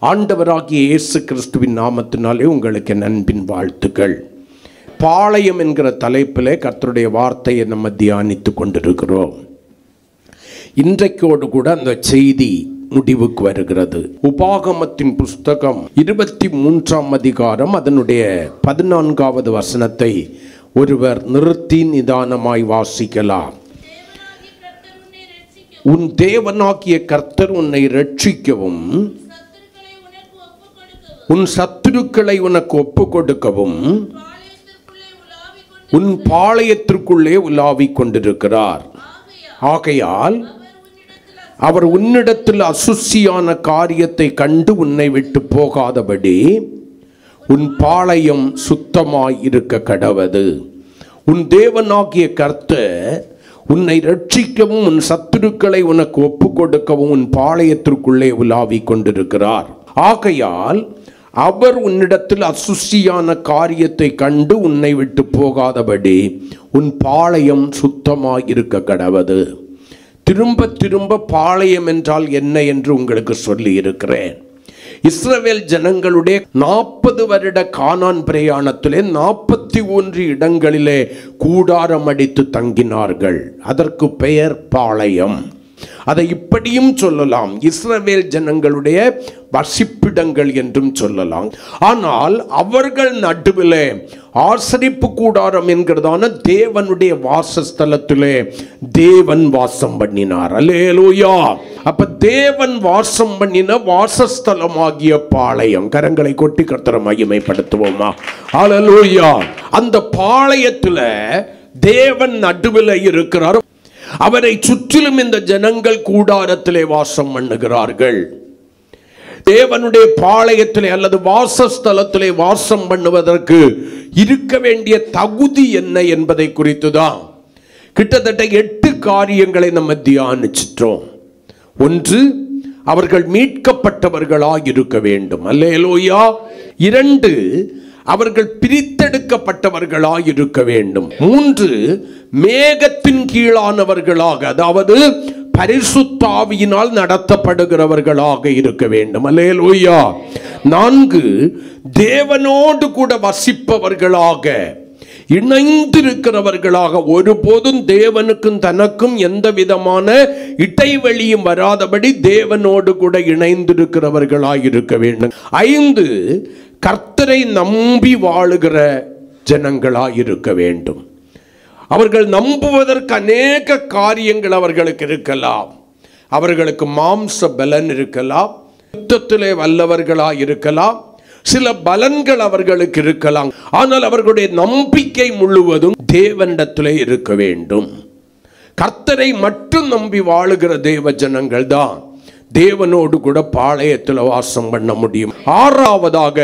ஆண்டவராகிய இயேசு கிறிஸ்துவின் நாமத்தினாலே உங்களுக்கு அன்பின் வாழ்த்துக்கள். பாளையம் என்கிற தலைப்பிலே கர்த்தருடைய வார்த்தையை நம்ம தியானித்து கொண்டிருக்கிறோம். இன்றைக்கோடு கூட அந்த செய்தி முடிவுக்கு வருகிறது. உபாகமத்தின் புஸ்தகம் 23ஆம் அதிகாரம் அதனுடைய 14வது வசனத்தை ஒருவர் நிறுத்தி நிதானமாய் வாசிக்கலாம். உன் தேவனாகிய கர்த்தர் உன்னை ரட்சிக்கவும் உன் சத்துருக்களை உனக்கு ஒப்பு கொடுக்கவும் உன் பாளையத்திற்குள்ளே உலாவிக் கொண்டிருக்கிறார். ஆகையால் அவர் உன்னிடத்தில் அசுசியான காரியத்தை கண்டு உன்னை விட்டு போகாதபடி உன் பாளையம் சுத்தமாய் இருக்க கடவது. உன் தேவனாகிய கர்த்தர் உன்னை ரட்சிக்கவும் உன் சத்துருக்களை உனக்கு ஒப்பு கொடுக்கவும் உன் பாளையத்திற்குள்ளே உலாவிக் கொண்டிருக்கிறார். ஆகையால் அவர் உன்னிடத்தில் அசுசியான காரியத்தை கண்டு உன்னை விட்டு போகாதபடி உன் பாளையம் சுத்தமாய் இருக்க கடவது. திரும்ப திரும்ப பாளையம் என்றால் என்ன என்று உங்களுக்கு சொல்லி இருக்கிறேன். இஸ்ரவேல் ஜனங்களுடைய 40 வருட கானான் பிரயாணத்திலே 41 இடங்களிலே கூடாரம் அடித்து தங்கினார்கள். அதற்கு பெயர் பாளையம். அதை இப்படியும் சொல்லலாம், இஸ்ரவேல் ஜனங்களுடைய வசிப்பிடங்கள் என்றும் சொல்லலாம். ஆனால் அவர்கள் நடுவிலே ஆசரிப்பு கூடாரம் என்கிறதான தேவனுடைய வாசஸ்தலத்திலே தேவன் வாசம் பண்ணினார். அல்லேலூயா. அப்ப தேவன் வாசம் பண்ணின வாசஸ்தலமாகிய பாளையம். கரங்களை கொட்டி கர்த்தரை மகிமைப்படுத்துவோமா? அல்லேலூயா. அந்த பாளையத்துல தேவன் நடுவில் இருக்கிறார். அவரை சுற்றிலும் இந்த ஜனங்கள் கூடாரத்திலே வாசம் பண்ணுகிறார்கள். தேவனுடைய பாளையத்திலே அல்லது வாசஸ்தலத்திலே வாசம் பண்ணுவதற்கு இருக்க வேண்டிய தகுதி என்ன என்பதை குறித்துதான் கிட்டத்தட்ட 8 காரியங்களை நம்ம தியானிச்சிட்டோம். 1, அவர்கள் மீட்கப்பட்டவர்களாய் இருக்க வேண்டும். அல்லேலூயா. 2, அவர்கள் பிரித்தெடுக்கப்பட்டவர்களாய் இருக்க வேண்டும். 3, மேகத்தின் கீழானவர்களாக, அதாவது பரிசுத்த ஆவியினால் நடத்தப்படுகிறவர்களாக இருக்க வேண்டும். அல்லேலூயா. 4, தேவனோடு கூட வசிப்பவர்களாக, இணைந்திருக்கிறவர்களாக, ஒருபோதும் தேவனுக்கும் தனக்கும் எந்த விதமான இடைவெளியும் வராதபடி தேவனோடு கூட இணைந்திருக்கிறவர்களாக இருக்க வேண்டும். 5, கர்த்தரை நம்பி வாழுகிற ஜனங்களாய் இருக்க வேண்டும். அவர்கள் நம்புவதற்கு அநேக காரியங்கள் அவர்களுக்கு இருக்கலாம். அவர்களுக்கு மாம்ச பலன் இருக்கலாம், யுத்தத்திலே வல்லவர்களாய் இருக்கலாம், சில பலன்கள் அவர்களுக்கு இருக்கலாம். ஆனால் அவர்களுடைய நம்பிக்கை முழுவதும் தேவனிடத்திலே இருக்க வேண்டும். கர்த்தரை மட்டும் நம்பி வாழுகிற தேவ ஜனங்கள் தான் தேவனோடு கூட பாளையத்தில் வாசம் பண்ண முடியும். 6வதாக,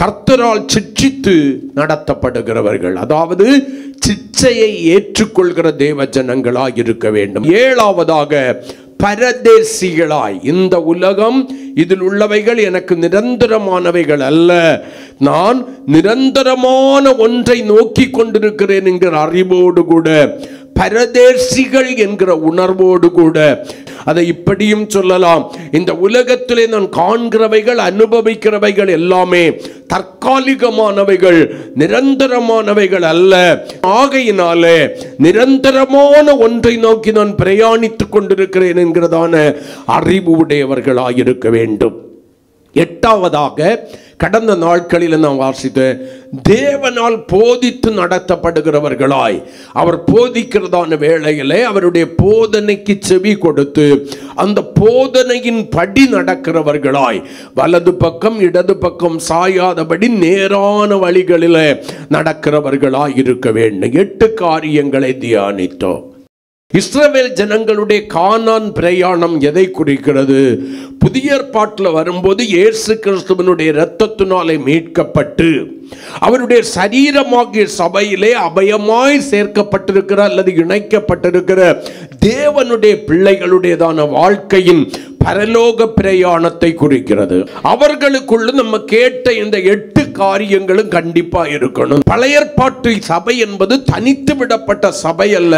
கர்த்தரால் சிட்சித்து நடத்தப்படுகிறவர்கள், அதாவது சிட்சையை ஏற்றுக்கொள்கிற தேவ ஜனங்களாய் இருக்க வேண்டும். 7வதாக, பரதேசிகளாய், இந்த உலகம் இதில் உள்ளவைகள் எனக்கு நிரந்தரமானவைகள் அல்ல, நான் நிரந்தரமான ஒன்றை நோக்கி கொண்டிருக்கிறேன் என்கிற அறிவோடு கூட, பரதேசிகள் என்கிற உணர்வோடு கூட, அதை இப்படியும் சொல்லலாம், இந்த உலகத்திலே நான் காண்கிறவைகள் அனுபவிக்கிறவைகள் எல்லாமே தற்காலிகமானவைகள், நிரந்தரமானவைகள் அல்ல. ஆகையினாலே நிரந்தரமான ஒன்றை நோக்கி நான் பிரயாணித்துக் கொண்டிருக்கிறேன் என்கிறதான அறிவு உடையவர்களாய் இருக்க வேண்டும். 8வதாக, கடந்த நாட்களில் நான் வாசித்த தேவனால் போதித்து நடத்தப்படுகிறவர்களாய், அவர் போதிக்கிறதான வேளையிலே அவருடைய போதனைக்கு செவி கொடுத்து அந்த போதனையின் படி நடக்கிறவர்களாய், வலது பக்கம் இடது பக்கம் சாயாதபடி நேரான வழிகளில் நடக்கிறவர்களாய் இருக்க வேண்டும். 8 காரியங்களை தியானித்தோம். இஸ்ரவேல் ஜனங்களுடைய கானான் பிரயாணம் எதை குறிக்கிறது? புதிய ஏற்பாட்டில் வரும்போது இயேசு கிறிஸ்துவினுடைய இரத்தத்தினாலே மீட்கப்பட்டு அவருடைய சரீரமாகிய சபையிலே அபயமாய் சேர்க்கப்பட்டிருக்கிற அல்லது இணைக்கப்பட்டிருக்கிற தேவனுடைய பிள்ளைகளுடையதான வாழ்க்கையின் பரலோக பிரயாணத்தை குறிக்கிறது. அவர்களுக்குள்ள நம்ம கேட்ட இந்த 8 காரியங்களும் கண்டிப்பா இருக்கணும். பழைய ஏற்பாட்டு சபை என்பது தனித்து விடப்பட்ட சபை அல்ல,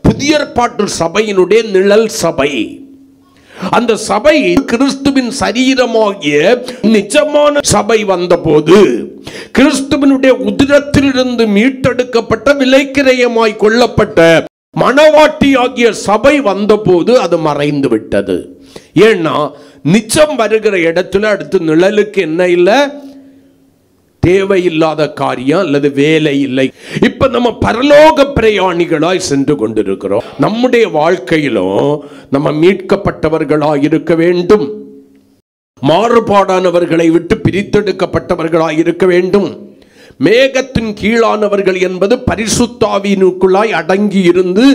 புதிய ஏற்பாட்டு சபையினுடைய நிழல் சபை. அந்த சபை கிறிஸ்துவின் சரீரமாகிய நிஜமான சபை வந்தபோது, கிறிஸ்துவினுடைய உதிரத்திலிருந்து மீட்டெடுக்கப்பட்ட விலைக்கிரயமாய் கொள்ளப்பட்ட மணவாட்டியாகிய சபை வந்தபோது அது மறைந்து விட்டது. ஏன்னா நிச்சம் வருகிற இடத்துல அடுத்து நிழலுக்கு என்ன இல்லை? தேவையில்லாத காரியம் அல்லது வேலை இல்லை. இப்ப நம்ம பரலோக பிரயாணிகளாய் சென்று கொண்டிருக்கிறோம். நம்முடைய வாழ்க்கையிலும் நம்ம மீட்கப்பட்டவர்களாய் இருக்க வேண்டும், மாறுபாடானவர்களை விட்டு பிரித்தெடுக்கப்பட்டவர்களாய் இருக்க வேண்டும். மேகத்தின் கீழானவர்கள் என்பது பரிசுத்தாவினுக்குள்ளாய் அடங்கி இருந்து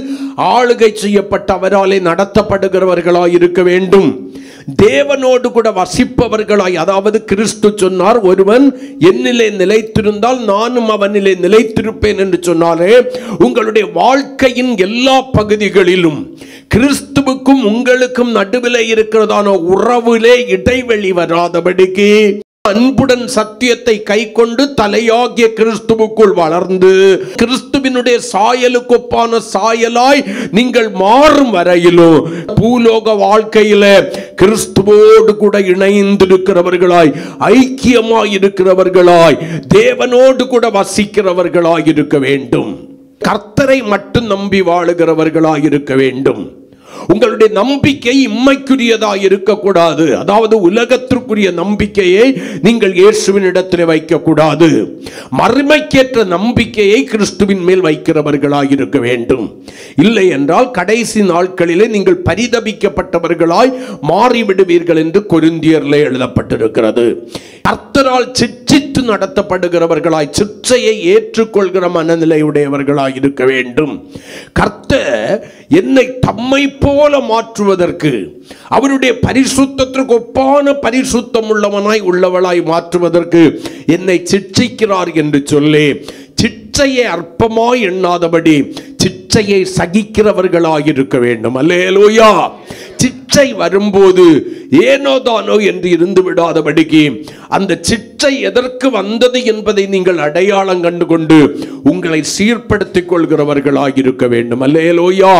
ஆளுகை செய்யப்பட்ட அவராலே நடத்தப்படுகிறவர்களாய் இருக்க வேண்டும். தேவனோடு கூட வசிப்பவர்களாய், அதாவது கிறிஸ்து சொன்னார், ஒருவன் என்னிலே நிலைத்திருந்தால் நானும் அவனிலே நிலைத்திருப்பேன் என்று சொன்னாலே, உங்களுடைய வாழ்க்கையின் எல்லா பகுதிகளிலும் கிறிஸ்துவுக்கும் உங்களுக்கும் நடுவிலே இருக்கிறதான உறவிலே இடைவெளி வராதபடிக்கு அன்புடன் சத்தியத்தை கை கொண்டு தலையாகிய கிறிஸ்துவுக்குள் வளர்ந்து கிறிஸ்துவினுடைய சாயலுக்கு ஒப்பான சாயலாய் நீங்கள் மாறும் வரையிலும் பூலோக வாழ்க்கையில கிறிஸ்துவோடு கூட இணைந்திருக்கிறவர்களாய், ஐக்கியமாய் இருக்கிறவர்களாய், தேவனோடு கூட வசிக்கிறவர்களாய் இருக்க வேண்டும். கர்த்தரை மட்டும் நம்பி வாழுகிறவர்களாய் இருக்க வேண்டும். உங்களுடைய நம்பிக்கை இம்மைக்குரியதாக இருக்கக்கூடாது. அதாவது உலகத்திற்குரிய நம்பிக்கையை நீங்கள் இயேசுவின் இடத்தில் வைக்கக்கூடாது. மறுமைக்கேற்ற நம்பிக்கையை கிறிஸ்துவின் மேல் வைக்கிறவர்களாய் இருக்க வேண்டும். இல்லை என்றால் கடைசி நாட்களிலே நீங்கள் பரிதபிக்கப்பட்டவர்களாய் மாறிவிடுவீர்கள் என்று கொரிந்தியரிலே எழுதப்பட்டிருக்கிறது. கர்த்தரால் சிட்சித்து நடத்தப்படுகிறவர்களாய், சிற்றையை ஏற்றுக்கொள்கிற மனநிலையுடையவர்களாய் இருக்க வேண்டும். கர்த்தர் என்னை தம்மை போல மாற்றுவதற்கு, அவருடைய பரிசுத்தத்திற்கு ஒப்பான பரிசுத்தம் உள்ளவனாய் மாற்றுவதற்கு என்னை சிட்சிக்கிறார் என்று சொல்லி சிட்சையை அற்பமாய் எண்ணாதபடி சிட்சையை சகிக்கிறவர்களாய் இருக்க வேண்டும். அல்லேலூயா. சிட்சை வரும்போது ஏனோ தானோ என்று இருந்து விடாதபடிக்கு அந்த சிட்சை எதற்கு வந்தது என்பதை நீங்கள் அடையாளம் கண்டு கொண்டு உங்களை சீர்படுத்திக் கொள்கிறவர்களாக இருக்க வேண்டும். அல்லேலூயா,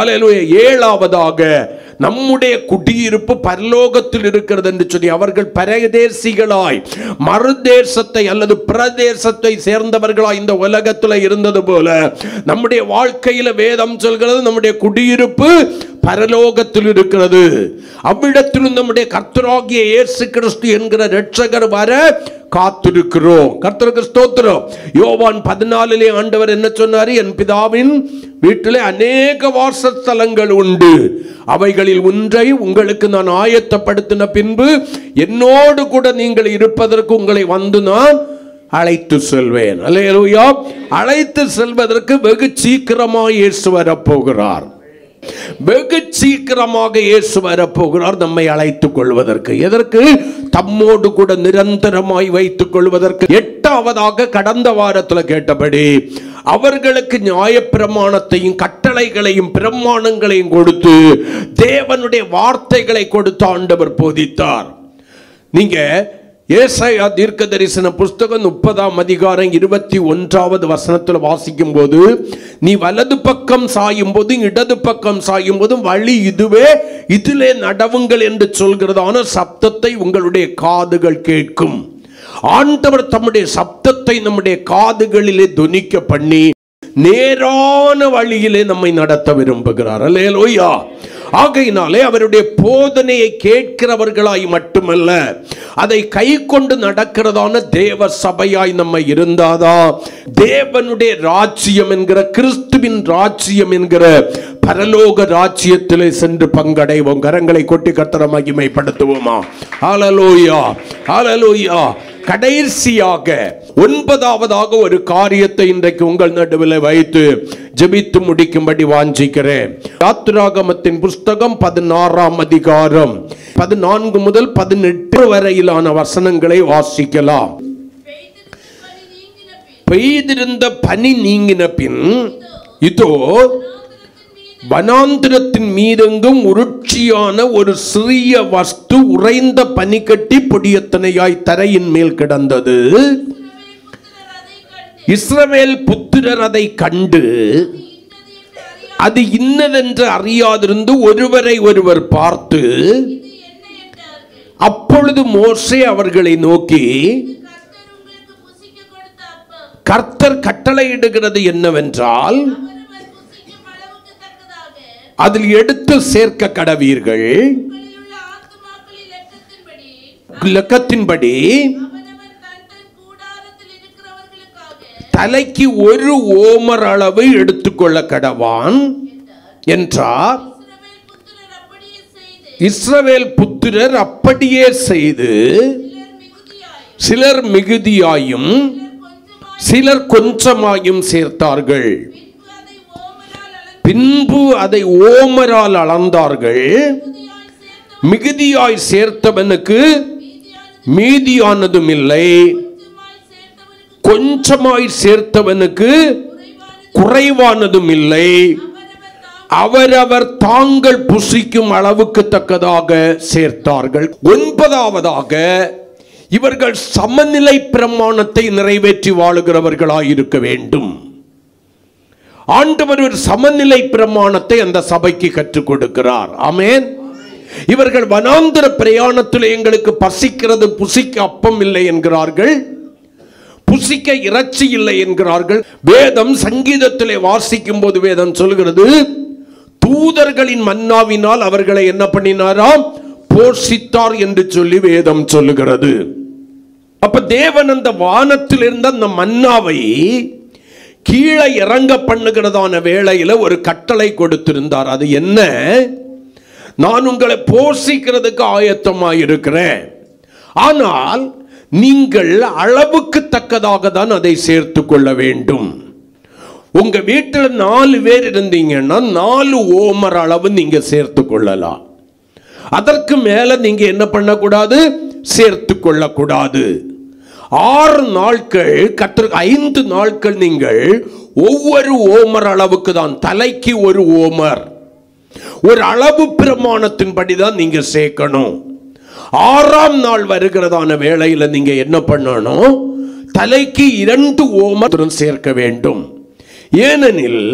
அல்லேலூயா. ஏழாவதாக, நம்முடைய குடியிருப்பு பரலோகத்தில் இருக்கிறது என்று சொல்லி அவர்கள் பரதேசிகளாய் மறுதேசத்தை அல்லது பிரதேசத்தை சேர்ந்தவர்களாய் இந்த உலகத்தில் இருந்தது போல நம்முடைய வாழ்க்கையில் வேதம் சொல்கிறது நம்முடைய குடியிருப்பு பரலோகத்தில் இருக்கிறது. அவ்விடத்திலும் நம்முடைய கர்த்தராகிய இயேசு கிறிஸ்து என்கிற இரட்சகர் வர காத்திருக்கிறோம். கர்த்தருக்கு ஸ்தோத்திரம். யோவான் 14 ஆண்டவர் என்ன சொன்னார்? என் பிதாவின் வீட்டிலே அநேக வாசஸ்தலங்கள் உண்டு, அவைகளில் ஒன்றை உங்களுக்கு நான் ஆயத்தப்படுத்தின பின்பு என்னோடு கூட நீங்கள் இருப்பதற்கு உங்களை வந்து நான் அழைத்து செல்வேன். அல்லேலூயா. அழைத்து செல்வதற்கு வெகு சீக்கிரமாக இயேசு வரப்போகிறார். வெகு சீக்கிரமாக இயேசு வரப்போகிறார் நம்மை அழைத்துக் கொள்வதற்கு. எதற்கு? தம்மோடு கூட நிரந்தரமாய் வைத்துக் கொள்வதற்கு. எட்டாவதாக, கடந்த வாரத்தில் கேட்டபடி அவர்களுக்கு நியாயப்பிரமாணத்தையும் கட்டளைகளையும் பிரமாணங்களையும் கொடுத்து தேவனுடைய வார்த்தைகளை கொடுத்து ஆண்டவர் போதித்தார். நீங்க ஏசாயா தீர்க்க தரிசன புஸ்தகம் 30ஆம் அதிகாரம் 21வது வசனத்தில் வாசிக்கும் போது, நீ வலது பக்கம் சாயும் போது இடது பக்கம் சாயும் போதும் வழி இதுவே, இதிலே நடவுங்கள் என்று சொல்கிறதான சப்தத்தை உங்களுடைய காதுகள் கேட்கும். ஆண்டவர் தம்முடைய சப்தத்தை நம்முடைய காதுகளிலே துணிக்க பண்ணி நேரான வழியிலே நம்மை நடத்த விரும்புகிறார். அல்லேலூயா. ஆகையினாலே அவருடைய போதனையை கேட்கிறவர்களாய் மட்டுமல்ல, அதை கை கொண்டு நடக்கிறதான தேவ சபையாய் நம்ம இருந்தாதான் தேவனுடைய ராஜ்யம் என்கிற, கிறிஸ்துவின் ராஜ்யம் என்கிற பரலோக ராஜ்யத்திலே சென்று பங்கடைவோம். கரங்களை கொட்டி கர்த்தரை மகிமைப்படுத்துவோமா? ஹல்லேலூயா, ஹல்லேலூயா. கடைசியாக 9வதாக ஒரு காரியத்தை இன்றைக்கு உங்கள் நடுவில் வைத்து ஜெபித்து முடிக்கும்படி வாஞ்சிக்கிறேன். யாத்திராகமத்தின் புஸ்தகம் 16ஆம் அதிகாரம் 14 முதல் 18 வரையிலான வசனங்களை வாசிக்கலாம். பெய்திருந்த பனி நீங்கின பின் இதோ வனாந்திரத்தின் மீதெங்கும் உருட்சியான ஒரு சிறிய வஸ்து உறைந்த பனிக்கட்டி பொடியத்தனையாய் தரையின் மேல் கிடந்தது. இஸ்ரவேல் புத்திரர் அதை கண்டு அது இன்னதென்று அறியாதிருந்து ஒருவரை ஒருவர் பார்த்து, அப்பொழுது மோசே அவர்களை நோக்கி, கர்த்தர் கட்டளையிடுகிறது என்னவென்றால், அதில் எடுத்து சேர்க்க கடவீர்கள், லக்கத்தின்படி தலைக்கு ஒரு ஓமர் அளவு எடுத்துக்கொள்ள கடவான் என்றார். இஸ்ரவேல் புத்திரர் அப்படியே செய்து, சிலர் மிகுதியாயும் சிலர் கொஞ்சமாயும் சேர்த்தார்கள். பின்பு அதை ஓமரால் அளந்தார்கள். மிகுதியாய் சேர்த்தவனுக்கு மீதியானதும் இல்லை, கொஞ்சமாய் சேர்த்தவனுக்கு குறைவானதும் இல்லை. அவரவர் தாங்கள் புசிக்கும் அளவுக்கு தக்கதாக சேர்த்தார்கள். 9வதாக, இவர்கள் சமநிலை பிரமாணத்தை நிறைவேற்றி வாழுகிறவர்களாயிருக்க வேண்டும். ஆண்டவர் ஒரு சமநிலை பிரமாணத்தை அந்த சபைக்கு கற்றுக் கொடுக்கிறார். ஆமென். இவர்கள் வனாந்தர பிரயாணத்தில் எங்களுக்கு பசிக்கிறது, புசிக்க அப்பம் இல்லை என்கிறார்கள், புசிக்க இறைச்சி இல்லை என்கிறார்கள். வேதம் சங்கீதத்திலே வாசிக்கும் போது வேதம் சொல்கிறது, தூதர்களின் மன்னாவினால் அவர்களை என்ன பண்ணினாராம், போஷித்தார் என்று சொல்லி வேதம் சொல்லுகிறது. அப்ப தேவன் அந்த வானத்தில் இருந்த அந்த மன்னாவை கீழே இறங்க பண்ணுகிறதான வேளையில ஒரு கட்டளை கொடுத்திருந்தார். அது என்ன? நான் உங்களை போஷிக்கிறதுக்கு ஆயத்தமாயிருக்கிறேன், ஆனால் நீங்கள் அளவுக்கு தக்கதாக தான் அதை சேர்த்து கொள்ள வேண்டும். உங்க வீட்டில் 4 பேர் இருந்தீங்கன்னா 4 ஓமர் அளவு நீங்க சேர்த்து கொள்ளலாம். அதற்கு மேல நீங்க என்ன பண்ணக்கூடாது, சேர்த்து கொள்ளக்கூடாது. 6 நாட்கள் கர்த்தருக்கு 5 நாட்கள் நீங்கள் ஒவ்வொரு ஓமர் அளவுக்கு தான், தலைக்கு ஒரு ஓமர், ஒரு அளவு பிரமாணத்தின்படி தான் நீங்க சேர்க்கணும். 6ஆம் நாள் வருகிறதான வேளையில நீங்க என்ன பண்ணணும், தலைக்கு 2 ஓமர் சேர்க்க வேண்டும். ஏனெனில்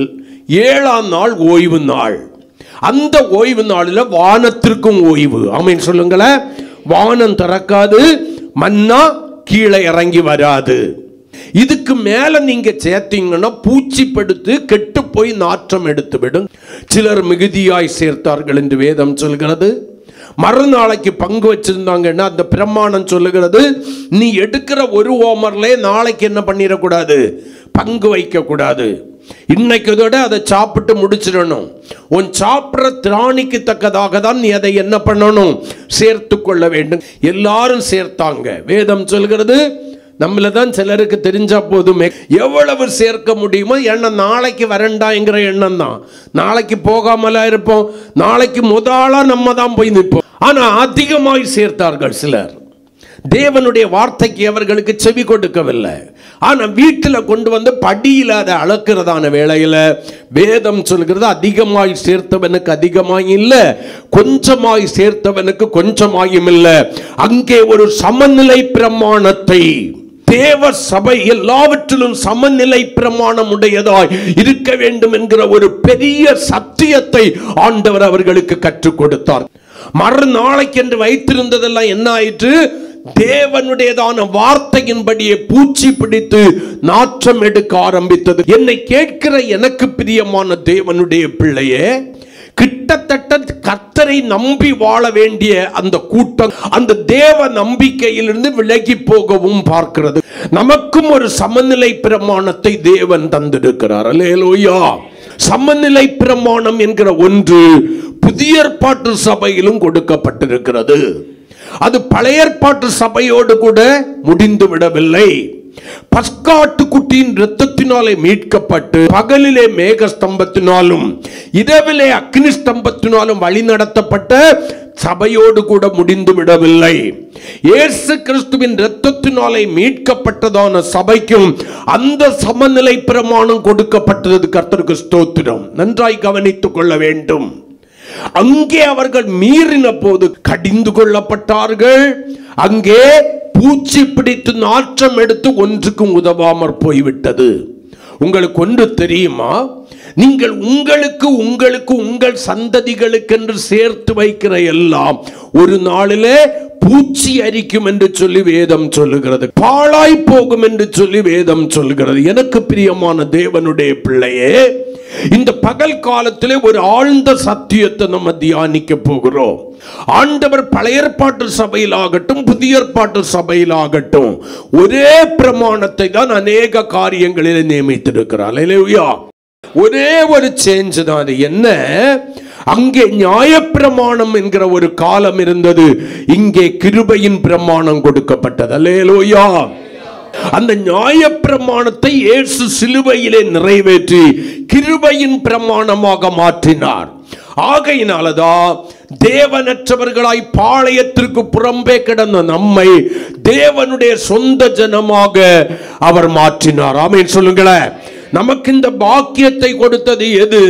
7ஆம் நாள் ஓய்வு நாள். அந்த ஓய்வு நாளில் வானத்திற்கும் ஓய்வு. ஆமென் சொல்லுங்களேன். வானம் திறக்காது, மன்னா கீழே இறங்கி வராது. இதுக்கு மேல நீங்க சேர்த்தீங்கன்னா பூச்சி படுத்து கெட்டு போய் நாற்றம் எடுத்து விடும். சிலர் மிகுதியாய் சேர்த்தார்கள் என்று வேதம் சொல்கிறது. மறுநாளைக்கு பங்கு வச்சிருந்தாங்கன்னா அந்த பிரமாணம் சொல்லுகிறது, நீ எடுக்கிற ஒரு ஓமர்ல நாளைக்கு என்ன பண்ணிடக்கூடாது, பங்கு வைக்க கூடாது. இன்னைக்கு இதோட அதை சாப்பிட்டு முடிச்சிடணும். உன் சாப்பிட்ற திராணிக்கு தக்கதாக தான் நீ அதை என்ன பண்ணணும், சேர்த்து கொள்ள வேண்டும். எல்லாரும் சேர்த்தாங்க. வேதம் சொல்கிறது, நம்மள தான் சிலருக்கு தெரிஞ்சா போதுமே, எவ்வளவு சேர்க்க முடியுமோ. ஏன்னா நாளைக்கு வரண்டாங்கிற எண்ணம் தான். நாளைக்கு போகாமலா இருப்போம், நாளைக்கு முதலா நம்ம தான் போய் நிற்போம். ஆனா அதிகமாய் சேர்த்தார்கள் சிலர். தேவனுடைய வார்த்தைக்கு அவர்களுக்கு செவி கொடுக்கவில்லை. ஆனா வீட்டில் கொண்டு வந்து படியில் அதை அளக்கிறதான வேளையில வேதம் சொல்கிறது, அதிகமாய் சேர்த்தவனுக்கு அதிகமாய் இல்லை, கொஞ்சமாய் சேர்த்தவனுக்கு கொஞ்சமாயும் இல்லை. அங்கே ஒரு சமநிலை பிரமாணத்தை, தேவ சபை எல்லாவற்றிலும் சமநிலை பிரமாணம் உடையதாய் இருக்க வேண்டும் என்கிற ஒரு பெரிய சத்தியத்தை ஆண்டவர் அவர்களுக்கு கற்றுக் கொடுத்தார். மறுநாளைக்கு என்று வைத்திருந்ததெல்லாம் என்ன ஆயிற்று, தேவனுடையதான வார்த்தையின்படியே பூச்சி பிடித்து நாற்றம் எடுக்க ஆரம்பித்தது. என்னை கேட்கிற எனக்கு பிரியமான தேவனுடைய பிள்ளையே, கிட்டத்தட்ட கர்த்தரை நம்பி வாழ வேண்டிய அந்த கூட்டம் அந்த தேவ நம்பிக்கையிலிருந்து விலகி போகவும் பார்க்கிறது. நமக்கும் ஒரு சமநிலை பிரமாணத்தை தேவன் தந்திருக்கிறார். அல்லேலூயா. சமநிலை பிரமாணம் என்கிற ஒன்று புதிய ஏற்பாட்டு சபையிலும் கொடுக்கப்பட்டிருக்கிறது. அது பழைய ஏற்பாட்டு சபையோடு கூட முடிந்து விடவில்லை. பஸ்காட்டுக்குட்டியின் இரத்தத்தினாலே மீட்கப்பட்டு பகலிலே மேக ஸ்தம்பத்தினாலும் இரவிலே அக்னி ஸ்தம்பத்தினாலும் வழி நடத்தப்பட்ட சபையோடு கூட முடிந்து விடவில்லை. இயேசு கிறிஸ்துவின் இரத்தத்தினாலே மீட்கப்பட்டதான சபைக்கும் அந்த சமநிலை பிரமாணம் கொடுக்கப்பட்டது. கர்த்தருக்கு ஸ்தோத்திரம். நன்றாய் கவனித்துக் கொள்ள வேண்டும். அங்கே அவர்கள் மீறின போது கடிந்து கொள்ளப்பட்டார்கள். அங்கே பூச்சி பிடித்து நாற்றம் எடுத்து ஒன்றுக்கும் உதவாமற் போய்விட்டது. உங்களுக்கு ஒன்று தெரியுமா, நீங்கள் உங்களுக்கு உங்களுக்கு உங்கள் சந்ததிகளுக்கு என்று சேர்த்து வைக்கிற எல்லாம் ஒரு நாளிலே பூச்சி அரிக்கும் என்று சொல்லி வேதம் சொல்லுகிறது, பாழாய் போகும் என்று சொல்லி வேதம் சொல்லுகிறது. எனக்கு பிரியமான தேவனுடைய பிள்ளையே, இந்த பகல் காலத்திலே ஒரு ஆழ்ந்த சத்தியத்தை நம்ம தியானிக்க போகிறோம். ஆண்டவர் பழைய ஏற்பாட்டு சபையிலாகட்டும் புதிய ஏற்பாட்டு சபையிலாகட்டும் ஒரே பிரமாணத்தை தான் அநேக காரியங்களில் நியமித்திருக்கிறார். அல்லேலூயா. ஒரே ஒரு சேஞ்ச் தான். அது என்ன? அங்கே நியாயப்பிரமாணம் என்கிற ஒரு காலம் இருந்தது, இங்கே கிருபையின் பிரமாணம் கொடுக்கப்பட்டது. அல்லேலூயா. அந்த நியாயப்பிரமாணத்தை இயேசு சிலுவையிலே நிறைவேற்றி கிருபையின் பிரமாணமாக மாற்றினார். ஆகையினாலதான் தேவனற்றவர்களாய் பாளையத்திற்கு புறம்பே கிடந்த நம்மை தேவனுடைய சொந்த ஜனமாக அவர் மாற்றினார். ஆமென் சொல்லுங்களேன். நமக்கு இந்த பாக்கியத்தை கொடுத்தது எது?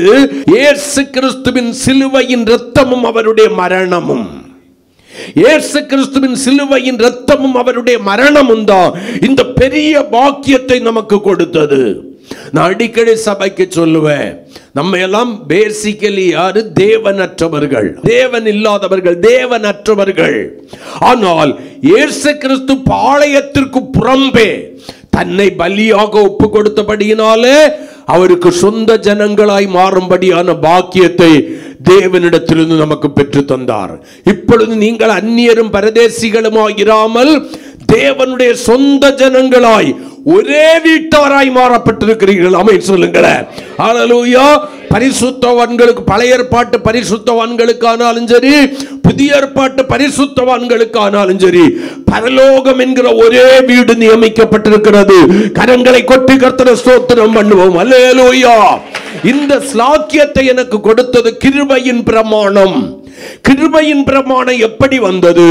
இயேசு கிறிஸ்துவின் சிலுவையின் இரத்தமும் அவருடைய மரணமும். இயேசு கிறிஸ்துவின் சிலுவையின் இரத்தமும் அவருடைய மரணமும் தான் இந்த பெரிய பாக்கியத்தை நமக்கு கொடுத்தது. நான் அடிக்கடி சபைக்கு சொல்லுவேன், நம்ம எல்லாம் பேசிக்கலி யாரு? தேவனற்றவர்கள், தேவன் இல்லாதவர்கள், தேவனற்றவர்கள். ஆனால் இயேசு கிறிஸ்து பாளையத்திற்கு புறம்பே தன்னை பலியாக ஒப்பு கொடுத்தபடியினாலே அவருக்கு சொந்த ஜனங்களாய் மாறும்படியான பாக்கியத்தை தேவனிடத்திலிருந்து நமக்கு பெற்று தந்தார். இப்பொழுது நீங்கள் அந்நியரும் பரதேசிகளுமாய் இராமல் தேவனுடைய சொந்த ஜனங்களாய் ஒரே வீட்டாராய் மாறப்பட்டிருக்கிறீர்கள். ஆமென் சொல்லுங்களேன். ஹல்லேலூயா. பரிசுத்தவான்களுக்கு, பழைய ஏற்பாட்டு பரிசுத்தவான்களுக்கானாலும் சரி புதிய ஏற்பாட்டு பரிசுத்தவான்களுக்கானாலும் சரி பரலோகம் என்கிற ஒரே வீடு நியமிக்கப்பட்டிருக்கிறது. கரங்களை கொட்டி கர்த்தரை ஸ்தோத்திரம் பண்ணுவோம். அல்லேலூயா. இந்த ஸ்லாக்கியத்தை எனக்கு கொடுத்தது கிருபையின் பிரமாணம். கிருபையின் பிரமாணம் எப்படி வந்தது?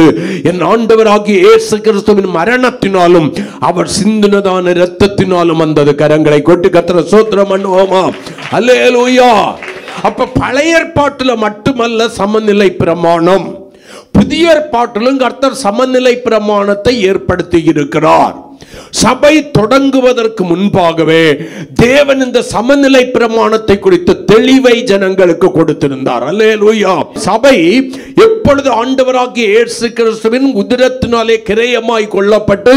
என் ஆண்டவராகிய இயேசு கிறிஸ்துவின் மரணத்தினாலும் அவர் சிந்தினதான இரத்தத்தினாலும் வந்தது. கரங்களை கொட்டி கர்த்தரை ஸ்தோத்திரம் பண்ணுவோமா? அல்லேலூயா. அப்ப பழைய ஏற்பாட்டுல மட்டுமல்ல சமநிலை பிரமாணம், புதிய ஏற்பாட்டிலும் கர்த்தர் சமநிலை பிரமாணத்தை ஏற்படுத்தி இருக்கிறார். சபை தொடங்குவதற்கு முன்பாகவே தேவன் இந்த சமநிலை பிரமாணத்தை குறித்த தெளிவை ஜனங்களுக்கு கொடுத்திருந்தார். அல்லேலூயா. சபை எப்பொழுது ஆண்டவராகிய இயேசு கிறிஸ்துவின் உதிரத்தினாலே கிரயமாய் கொள்ளப்பட்டு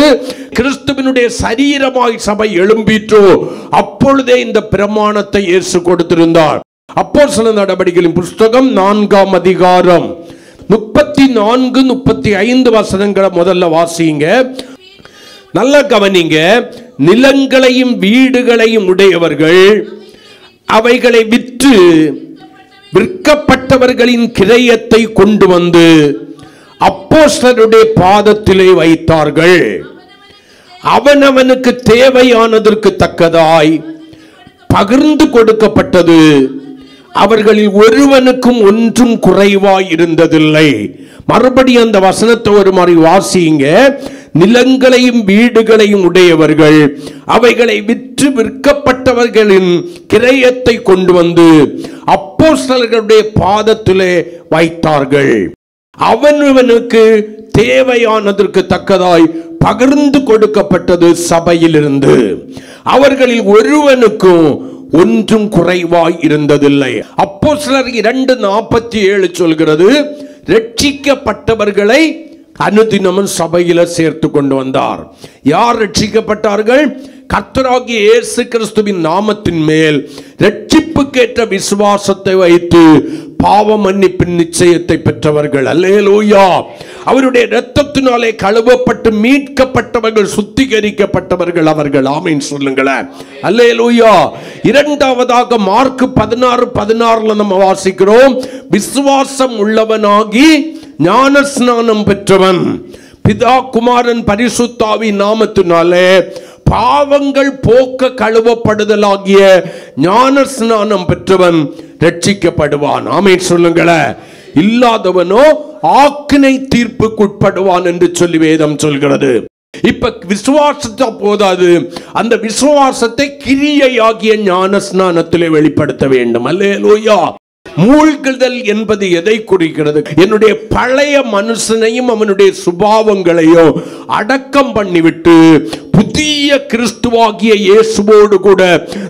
கிறிஸ்துவினுடைய சரீரமாய் சபை எழும்பிற்றோ அப்பொழுதே இந்த பிரமாணத்தை இயேசு கொடுத்திருந்தார். அப்போஸ்தலர் நடவடிக்கைகளின் புஸ்தகம் 4ஆம் அதிகாரம் 34, 35 வசனங்களை முதல்ல வாசிங்க. நல்ல கவனிங்க. நிலங்களையும் வீடுகளையும் உடையவர்கள் அவைகளை விற்று விற்கப்பட்டவர்களின் கிரயத்தை கொண்டு வந்து அப்போஸ்தலருடைய பாதத்திலே வைத்தார்கள். அவனவனுக்கு தேவையானதற்கு தக்கதாய் பகிர்ந்து கொடுக்கப்பட்டது. அவர்களில் ஒருவனுக்கும் ஒன்றும் குறைவாய் இருந்ததில்லை. மறுபடியும் அந்த வசனத்தை ஒரு மாதிரி வாசிங்க. நிலங்களையும் வீடுகளையும் உடையவர்கள் அவைகளை விற்று விற்கப்பட்டவர்களின் கிரயத்தை கொண்டு வந்து அப்போஸ்தலர்களுடைய பாதத்திலே வைத்தார்கள். அவனவனுக்கு தேவையானதற்கு தக்கதாய் பகிர்ந்து கொடுக்கப்பட்டது சபையிலிருந்து. அவர்களில் ஒருவனுக்கும் ஒன்றும் குறைவாய் இருந்ததில்லை. அப்போஸ்தலர் 2:47 சொல்கிறது, ரட்சிக்கப்பட்டவர்களை அனுதினமும் சபையில சேர்த்து கொண்டு வந்தார். யார் ரட்சிக்கப்பட்டார்கள்? கர்த்தராகிய இயேசு கிறிஸ்துவின் நாமத்தின் மேல் ரட்சிப்புக்கேற்ற விசுவாசத்தை வைத்து பாவ மன்னிப்பின் நிச்சயத்தை பெற்றவர்கள். அல்லேலூயா. அவருடைய இரத்தத்தினாலே கழுவப்பட்டு மீட்கப்பட்டவர்கள், சுத்திகரிக்கப்பட்டவர்கள் அவர்கள். ஆமென் சொல்லுங்களேன். அல்லேலூயா. இரண்டாவதாக மார்க் 16:16 நம்ம வாசிக்கிறோம், விசுவாசம் உள்ளவனாகி ஞான ஸ்நானம் பெற்றவன் பிதா குமாரன் பரிசுத்தாவின் நாமத்தினாலே பாவங்கள் போக்க கழுவப்படுதலாகிய ஞான ஸ்நானம் பெற்றவன் ரட்சிக்கப்படுவான். ஆமென் சொல்லுங்களேன். இல்லாதவனோ ஆக்கினை தீர்ப்புக்குட்படுவான் என்று சொல்லி வேதம் சொல்கிறது. இப்ப விசுவாசத்தை போதாது, அந்த விசுவாசத்தை கிரியையாகிய ஞான ஸ்நானத்திலே வெளிப்படுத்த வேண்டும். அல்லேலூயா. மூழ்குதல் என்பது எதை குறிக்கிறது? என்னுடைய பழைய மனுஷனையும் அவனுடைய சுபாவங்களையும் அடக்கம் பண்ணிவிட்டு புதிய கிறிஸ்துவாகிய இயேசுவோடு கூட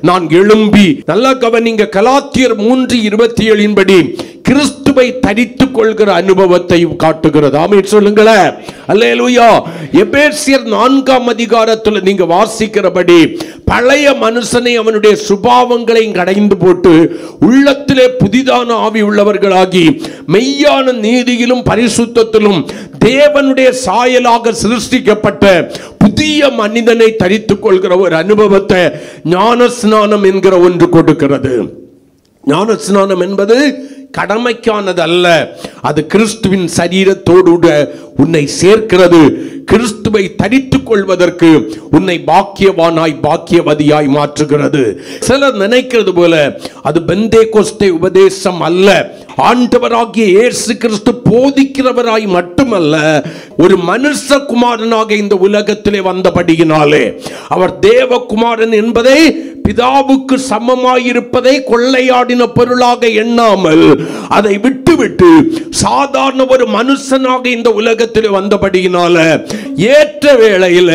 நான் எழும்பி, நல்லா கவனிங்க, கலாத்தியர் 3:27 படி கிறிஸ்துவை தரித்துக் கொள்கிற அனுபவத்தை காட்டுகிறது. ஆமென் சொல்லுங்களேன். அல்லேலூயா. எபேசியர் 4ஆம் அதிகாரத்தில் நீங்க வாசிக்கிறபடி பழைய மனுஷனை அவனுடைய சுபாவங்களை கடைந்து போட்டு உள்ளத்திலே புதிதான ஆவி உள்ளவர்களாகி மெய்யான நீதியிலும் பரிசுத்தத்திலும் தேவனுடைய சாயலாக சிருஷ்டிக்கப்பட்ட புதிய மனிதனை தரித்துக் கொள்கிற ஒரு அனுபவத்தை ஞானஸ்நானம் என்கிற ஒன்று கொடுக்கிறது. ஞானஸ்நானம் என்பது கடமைக்கானது அல்ல, அது கிறிஸ்துவின் சரீரத்தோடு உன்னை சேர்க்கிறது. கிறிஸ்துவை தரித்துக் கொள்வதற்கு உன்னை பாக்கியவானாய் பாக்கியவதியாய் மாற்றுகிறது. சிலர் நினைக்கிறது போல அது பெந்தேகோஸ்தே உபதேசம் அல்ல. ஆண்டவராகிய இயேசு கிறிஸ்து போதிக்கிறவராய் மட்டுமல்ல, ஒரு மனுஷகுமாரனாக இந்த உலகத்திலே வந்தபடியினாலே அவர் தேவகுமாரன் என்பதை, பிதாவுக்கு சமமாயிருப்பதை கொள்ளையாடின பொருளாக எண்ணாமல் அதை விட்டுவிட்டு சாதாரண ஒரு மனுஷனாக இந்த உலகத்தில் வந்தபடியினால ஏற்ற வேளையில்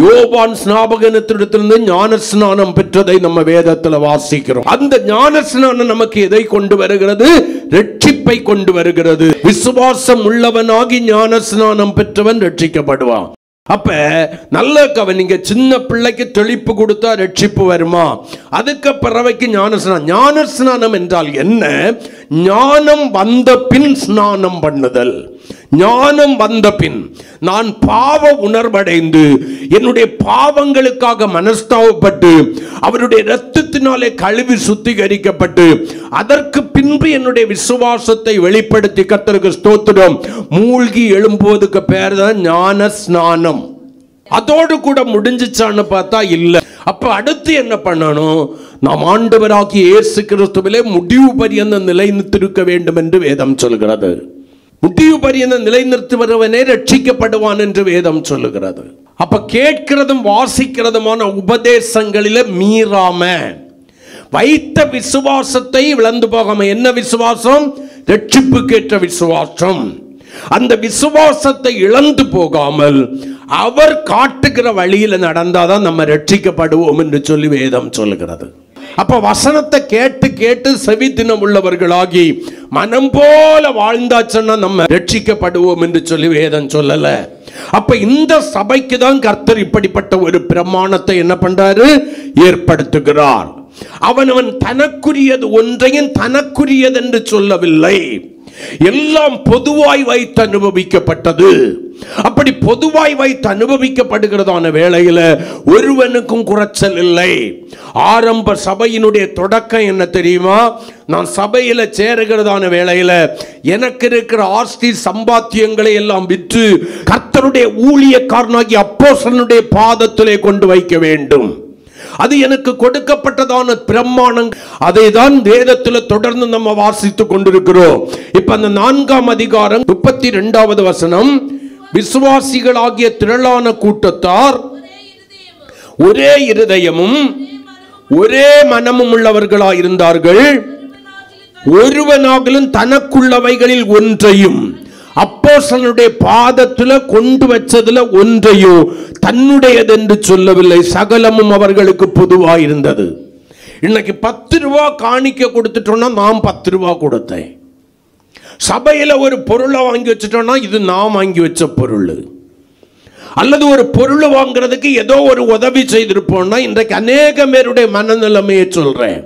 யோவான் ஸ்நாபகனிடத்திலிருந்து ஞான ஸ்நானம் பெற்றதை நம்ம வேதத்தில் வாசிக்கிறோம். அந்த ஞான ஸ்நானம் நமக்கு எதை கொண்டு வருகிறது? ரட்சிப்பை கொண்டு வருகிறது. விசுவாசம் உள்ளவனாகி ஞான ஸ்நானம் பெற்றவன் ரட்சிக்கப்படுவான். அப்ப நல்ல கவனிங்க, சின்ன பிள்ளைக்கு தெளிப்பு கொடுத்தா ரட்சிப்பு வருமா? அதுக்கு பிறவைக்கு ஞானஸ்நானம். ஞானஸ்நானம் என்றால் என்ன? ஞானம் வந்த பின் ஸ்நானம் பண்ணுதல். ஞானம் வந்த பின் நான் பாவ உணர்வடைந்து என்னுடைய பாவங்களுக்காக மனஸ்தாபப்பட்டு அவருடைய இரத்தத்தினாலே கழுவி சுத்திகரிக்கப்பட்டு அதற்கு பின்பு என்னுடைய விசுவாசத்தை வெளிப்படுத்தி கர்த்தருக்கு ஸ்தோத்திரம் மூழ்கி எழும்புவதுக்கு பேர் தான் ஞான ஸ்நானம். அதோடு கூட முடிஞ்சிச்சான்னு பார்த்தா இல்ல. அப்ப அடுத்து என்ன பண்ணணும்? நாம் ஆண்டவராகிய இயேசு கிறிஸ்துவிலே முடிவு பரியந்தம் நிலைநிறுத்திருக்க வேண்டும் என்று வேதம் சொல்கிறது. முடிவு பரியந்தம் நிலைநிறுத்துவனே ரட்சிக்கப்படுவான் என்று வேதம் சொல்லுகிறது. அப்ப கேட்கிறதும் வாசிக்கிறதுமான உபதேசங்களில மீறாம வைத்த விசுவாசத்தை இழந்து போகாம, என்ன விசுவாசம்? ரட்சிப்புக்கேற்ற விசுவாசம். அந்த விசுவாசத்தை இழந்து போகாமல் அவர் காட்டுகிற வழியில நடந்தாதான் நம்ம ரட்சிக்கப்படுவோம் என்று சொல்லி வேதம் சொல்லுகிறது. அப்ப வசனத்தை கேட்டு கேட்டு செவித்தினம் உள்ளவர்களாகி மனம் போல வாழ்ந்தாச்சுன்னா நம்ம ரட்சிக்கப்படுவோம் என்று சொல்லி வேதம் சொல்லல. அப்ப இந்த சபைக்கு தான் கர்த்தர் இப்படிப்பட்ட ஒரு பிரமாணத்தை என்ன பண்றாரு? ஏற்படுத்துகிறார். அவனவன் தனக்குரியது ஒன்றையும் தனக்குரியது என்று சொல்லவில்லை, எல்லாம் பொதுவாய் வைத்து அனுபவிக்கப்பட்டது. அப்படி பொதுவாய் வைத்து அனுபவிக்கப்படுகிறதான வேளையில ஒருவனுக்கும் குறைச்சல் இல்லை. ஆரம்ப சபையினுடைய தொடக்கம் என்ன தெரியுமா? நான் சபையில சேருகிறதான வேளையில எனக்கு இருக்கிற ஆஸ்தி சம்பாத்தியங்களை எல்லாம் விற்று கர்த்தருடைய ஊழியக்காரனாகி அப்போஸ்தலனுடைய பாதத்திலே கொண்டு வைக்க வேண்டும். அது எனக்கு கொடுக்கப்பட்டதான பிரமாணம். அதை தான் வேதத்தில் தொடர்ந்து நம்ம வாசித்துக் கொண்டிருக்கிறோம். இப்ப அந்த 4ஆம் அதிகாரம் 32வது வசனம், விசுவாசிகளாகிய திரளான கூட்டத்தார் ஒரே இருதயமும் ஒரே மனமும் உள்ளவர்களாய் இருந்தார்கள். ஒருவனாகலும் தனக்குள்ளவைகளில் ஒன்றையும் அப்போஸ்தலனுடைய பாதத்துல கொண்டு வச்சதுல ஒன்றையோ தன்னுடையது என்று சொல்லவில்லை, சகலமும் அவர்களுக்கு பொதுவாயிருந்தது. இன்னைக்கு 10 ரூபா காணிக்க கொடுத்துட்டோம்னா நான் 10 ரூபா கொடுத்தேன். சபையில ஒரு பொருளை வாங்கி வச்சுட்டோம்னா இது நான் வாங்கி வச்ச பொருள். அல்லது ஒரு பொருள் வாங்குறதுக்கு ஏதோ ஒரு உதவி செய்திருப்போம்னா இன்றைக்கு அநேக பேருடைய மனநிலைமையை சொல்றேன்,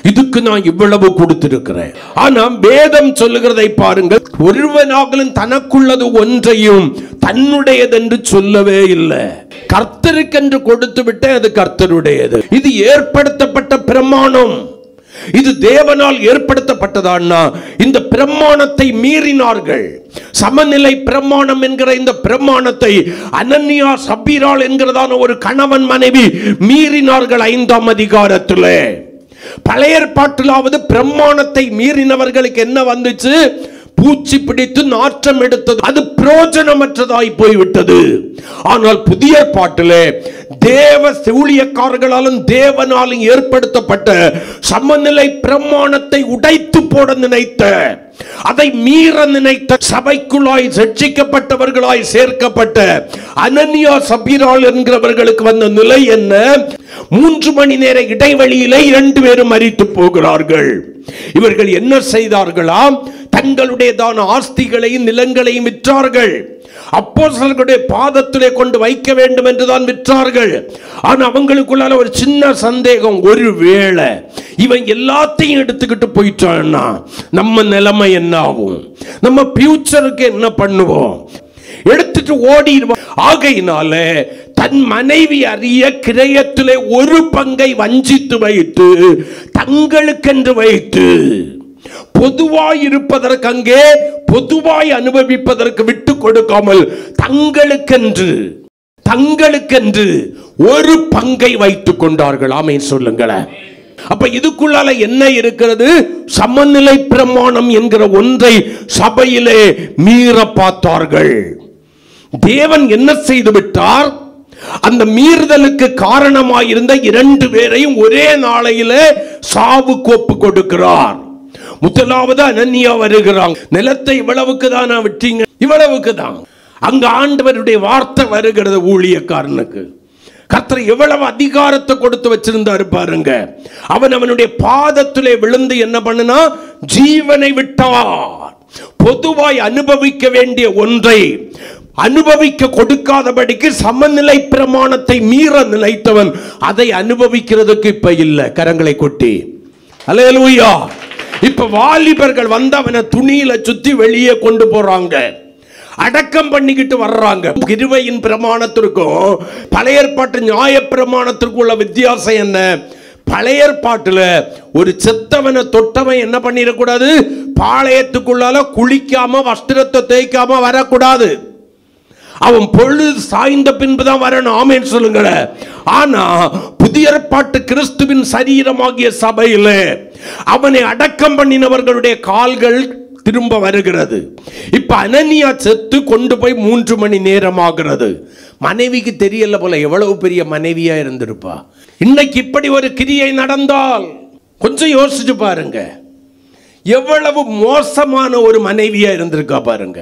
இதுக்கு நான் இவ்வளவு கொடுத்திருக்கிறேன். ஆனா வேதம் சொல்லுகிறதை பாருங்கள், ஒருவனாகலும் தனக்குள்ளது ஒன்றையும் தன்னுடையது என்று சொல்லவே இல்லை. கர்த்தருக்கென்று கொடுத்து விட்டு அது கர்த்தருடையது. இது ஏற்படுத்தப்பட்ட பிரமாணம். இது தேவனால் ஏற்படுத்தப்பட்டதான்னா இந்த பிரமாணத்தை மீறினார்கள். சமநிலை பிரமாணம் என்கிற இந்த பிரமாணத்தை அனனியா சப்பீராள் என்கிறதான ஒரு கணவன் மனைவி மீறினார்கள் 5ஆம் அதிகாரத்திலே. பழைய ஏற்பாட்டிலாவது பிரமாணத்தை மீறினவர்களுக்கு என்ன வந்துச்சு? பூச்சி பிடித்து நாற்றம் எடுத்தது, அது பிரயோஜனமற்றதாய் போய்விட்டது. ஆனால் புதிய ஏற்பாட்டிலே தேவ ஊழியக்காரர்களாலும் தேவனாலும் ஏற்படுத்தப்பட்ட சமநிலை பிரமாணத்தை உடைத்து போட நினைத்த, அதை மீற நினைத்த சபைக்குள்ளாய் ரட்சிக்கப்பட்டவர்களாய் சேர்க்கப்பட்ட அனனியா சபீராள் என்கிறவர்களுக்கு வந்த நிலை என்ன? 3 மணி நேர இடைவெளியிலே 2 பேரும் மரித்து போகிறார்கள். இவர்கள் என்ன செய்தார்களாம்? தங்களுடையதான ஆஸ்திகளையும் நிலங்களையும் விற்றார்கள். அப்போஸ்தலர்களுடைய பாதத்திலே கொண்டு வைக்க வேண்டும் என்றுதான் விற்றார்கள். ஆனா அவங்களுக்குள்ள ஒரு சின்ன சந்தேகம், ஒருவேளை இவன் எல்லாத்தையும் எடுத்துக்கிட்டு போயிட்டான்னா நம்ம நிலைமை என்ன ஆகும்? நம்ம ஃபியூச்சருக்கு என்ன பண்ணுவோம்? எடுத்துட்டு ஓடிடுவோம். ஆகையினால தன் மனைவி அறிய கிரயத்திலே ஒரு பங்கை வஞ்சித்து வைத்து தங்களுக்கென்று வைத்து பொதுவாய் இருப்பதற்கு, அங்கே பொதுவாய் அனுபவிப்பதற்கு விட்டு கொடுக்காமல் தங்களுக்கென்று ஒரு பங்கை வைத்துக் கொண்டார்கள். ஆமென் சொல்லுங்களேன். அப்ப இதுக்குள்ளால என்ன இருக்கிறது? சமநிலை பிரமாணம் என்கிற ஒன்றை சபையிலே மீற பார்த்தார்கள். தேவன் என்ன செய்து விட்டார்? அந்த மீறுதலுக்கு காரணமாயிருந்த 2 பேரையும் ஒரே நாளையிலே சாவுக்கு ஒப்பு கொடுக்கிறார். முதலாவது அனனியா வருகிறாங்க. நிலத்தை இவ்வளவுக்கு தான் விட்டீங்க, இவ்வளவுக்கு தான். அங்க ஆண்டவருடைய வார்த்தை வருகிறது ஊழியக்காரனுக்கு. கர்த்தர் எவ்வளவு அதிகாரத்தை கொடுத்து வச்சிருந்தாரு பாருங்க. அவனுடைய பாதத்திலே விழுந்து என்ன பண்ணுனா? ஜீவனை விட்டார். பொதுவாய் அனுபவிக்க வேண்டிய ஒன்றை அனுபவிக்க கொடுக்காதபடிக்கு சமநிலை பிரமாணத்தை மீற நினைத்தவன் அதை அனுபவிக்கிறதுக்கு இப்ப இல்ல. கரங்களை கொட்டி அல்லேலூயா. இப்ப வாலிபர்கள் வந்து அவனை துணியில சுத்தி வெளியே கொண்டு போறாங்க, அடக்கம் பண்ணிக்கிட்டு வர்றாங்க. கிருபையின் பிரமாணத்திற்கும் பழைய ஏற்பாட்டு நியாய பிரமாணத்திற்கும் உள்ள வித்தியாசம் என்ன? பழைய ஏற்பாட்டுல ஒரு செத்தவனை தொட்டவன் என்ன பண்ணிடக்கூடாது? பாளையத்துக்குள்ளால குளிக்காம வஸ்திரத்தை தேய்க்காம வரக்கூடாது. அவன் பொழுது சாய்ந்த பின்புதான் வரணும். ஆமென் சொல்லுங்க. ஆனா புதிய ஏற்பாட்டு கிறிஸ்துவின் சரீரமாகிய சபையில அவனை அடக்கம் பண்ணினவர்களுடைய கால்கள் திரும்ப வருகிறது. இப்ப அனனியா செத்து கொண்டு போய் 3 மணி நேரம் ஆகிறது. மனைவிக்கு தெரியல போல எவ்வளவு பெரிய மனைவியா இருந்திருப்பா. இன்னைக்கு இப்படி ஒரு கிரியை நடந்தால் கொஞ்சம் யோசிச்சு பாருங்க, எவ்வளவு மோசமான ஒரு மனைவியா இருந்திருக்கா பாருங்க.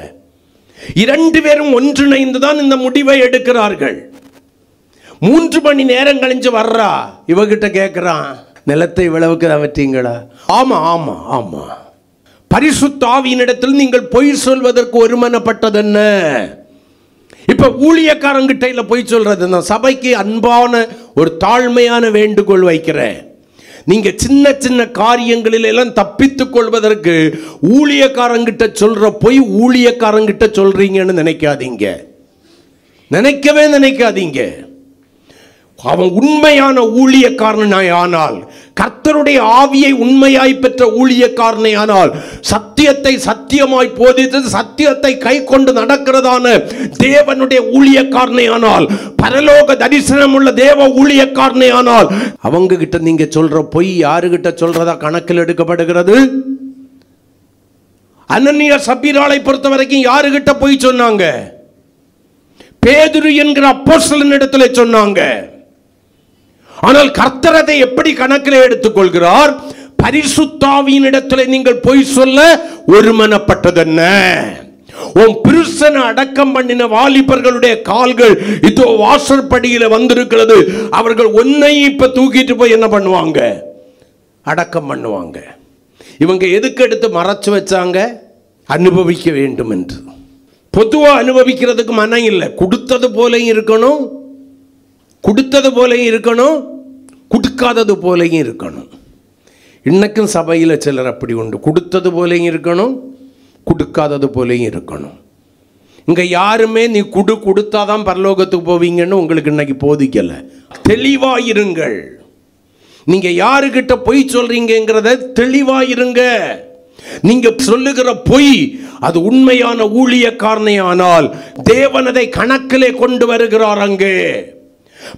2 பேரும் ஒன்றிணைந்துதான் இந்த முடிவை எடுக்கிறார்கள். 3 மணி நேரம் கழிஞ்சு வர்றா, இவகிட்ட கேட்கிறான், நிலத்தை இவ்வளவுக்கு தான் வச்சீங்களா? ஆமா ஆமா ஆமா. பரிசுத்த ஆவியினிடத்தில் நீங்கள் பொய் சொல்வதற்கு ஒருமனப்பட்டது என்ன? இப்ப ஊழியக்காரங்கிட்ட பொய் சொல்றது. நான் சபைக்கு அன்பான ஒரு தாழ்மையான வேண்டுகோள் வைக்கிறேன். நீங்க சின்ன சின்ன காரியங்களில் எல்லாம் தப்பித்துக் கொள்வதற்கு ஊழியக்காரங்கிட்ட சொல்ற பொய் ஊழியக்காரங்கிட்ட சொல்றீங்கன்னு நினைக்காதீங்க, நினைக்காதீங்க. அவன் உண்மையான ஊழியக்காரனாய் ஆனால், கர்த்தருடைய ஆவியை உண்மையாய் பெற்ற ஊழியக்காரனை ஆனால், சத்தியத்தை சத்தியமாய் போதித்து சத்தியத்தை கை கொண்டு நடக்கிறதான தேவனுடைய ஊழியக்காரனை ஆனால், பரலோக தரிசனம் உள்ள தேவ ஊழியக்காரனை ஆனால், அவங்க கிட்ட நீங்க சொல்ற பொய் யாருகிட்ட சொல்றதா கணக்கில் எடுக்கப்படுகிறது? அனனியா சபீராளை பொறுத்த வரைக்கும் யாருகிட்ட பொய் சொன்னாங்க? பேதுரு என்கிற அப்போஸ்தலன் இடத்துல சொன்னாங்க. ஆனால் கர்த்தர் அதை எப்படி கணக்கில் எடுத்துக் கொள்கிறார்? பரிசுத்த ஆவியின் இடத்துல நீங்கள் பொய் சொல்ல ஒருமனப்பட்டதென்ன? உன் புருஷனை அடக்கம் பண்ணின வாலிபர்களுடைய கால்கள் இதோ வாசற்படியில வந்திருக்கிறது. அவர்கள் ஒன்னையும் இப்ப தூக்கிட்டு போய் என்ன பண்ணுவாங்க? அடக்கம் பண்ணுவாங்க. இவங்க எதுக்கு எடுத்து மறைச்சு வச்சாங்க? அனுபவிக்க வேண்டும் என்று. பொதுவா அனுபவிக்கிறதுக்கு மனம் இல்லை. கொடுத்தது போலையும் இருக்கணும், கொடுத்தது போலையும் இருக்கணும், கொடுக்காதது போலையும் இருக்கணும். இன்னைக்கும் சபையில் சிலர் அப்படி உண்டு. கொடுத்தது போலையும் இருக்கணும், கொடுக்காதது போலையும் இருக்கணும். இங்க யாருமே நீ கொடுத்தாதான் பரலோகத்துக்கு போவீங்கன்னு உங்களுக்கு இன்னைக்கு போதிக்கல. தெளிவாயிருங்கள். நீங்க யாருகிட்ட பொய் சொல்றீங்கிறத தெளிவாயிருங்க. நீங்க சொல்லுகிற பொய் அது உண்மையான ஊழியக்காரனே ஆனால் தேவன் அதை கணக்கிலே கொண்டு வருகிறார். அங்கே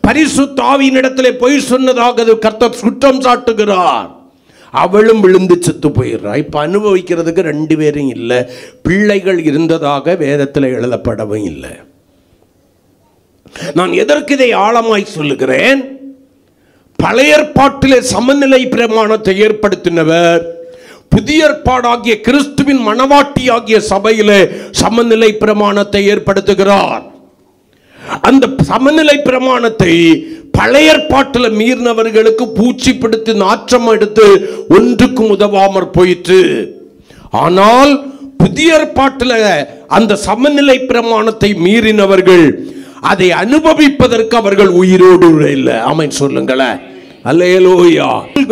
பரிசுத்த ஆவியினிடத்திலே பொய் சொன்னதாக கர்த்தர் குற்றம் சாட்டுகிறார். அவளும் விழுந்து செத்து போயிடுறா. இப்ப அனுபவிக்கிறதுக்கு 2 பேரும் இல்லை, பிள்ளைகள் இருந்ததாக வேதத்தில் எழுதப்படவும் இல்லை. நான் எதற்கு இதை ஆழமாய் சொல்லுகிறேன்? பழைய ஏற்பாட்டிலே சமநிலை பிரமாணத்தை ஏற்படுத்தினவர் புதிய ஏற்பாடாகிய கிறிஸ்துவின் மணவாட்டியாகிய சபையிலே சமநிலை பிரமாணத்தை ஏற்படுத்துகிறார். அந்த சமநிலை பிரமாணத்தை பழைய ஏற்பாட்டில் மீறினவர்களுக்கு பூச்சி பிடித்து நாற்றம் எடுத்து ஒன்றுக்கும் உதவாமற் போயிற்று. ஆனால் புதிய ஏற்பாட்டில் அந்த சமநிலை பிரமாணத்தை மீறினவர்கள் அதை அனுபவிப்பதற்கு அவர்கள் உயிரோடு இல்லை. ஆமென் சொல்லுங்களேன். அல்லேலூயா.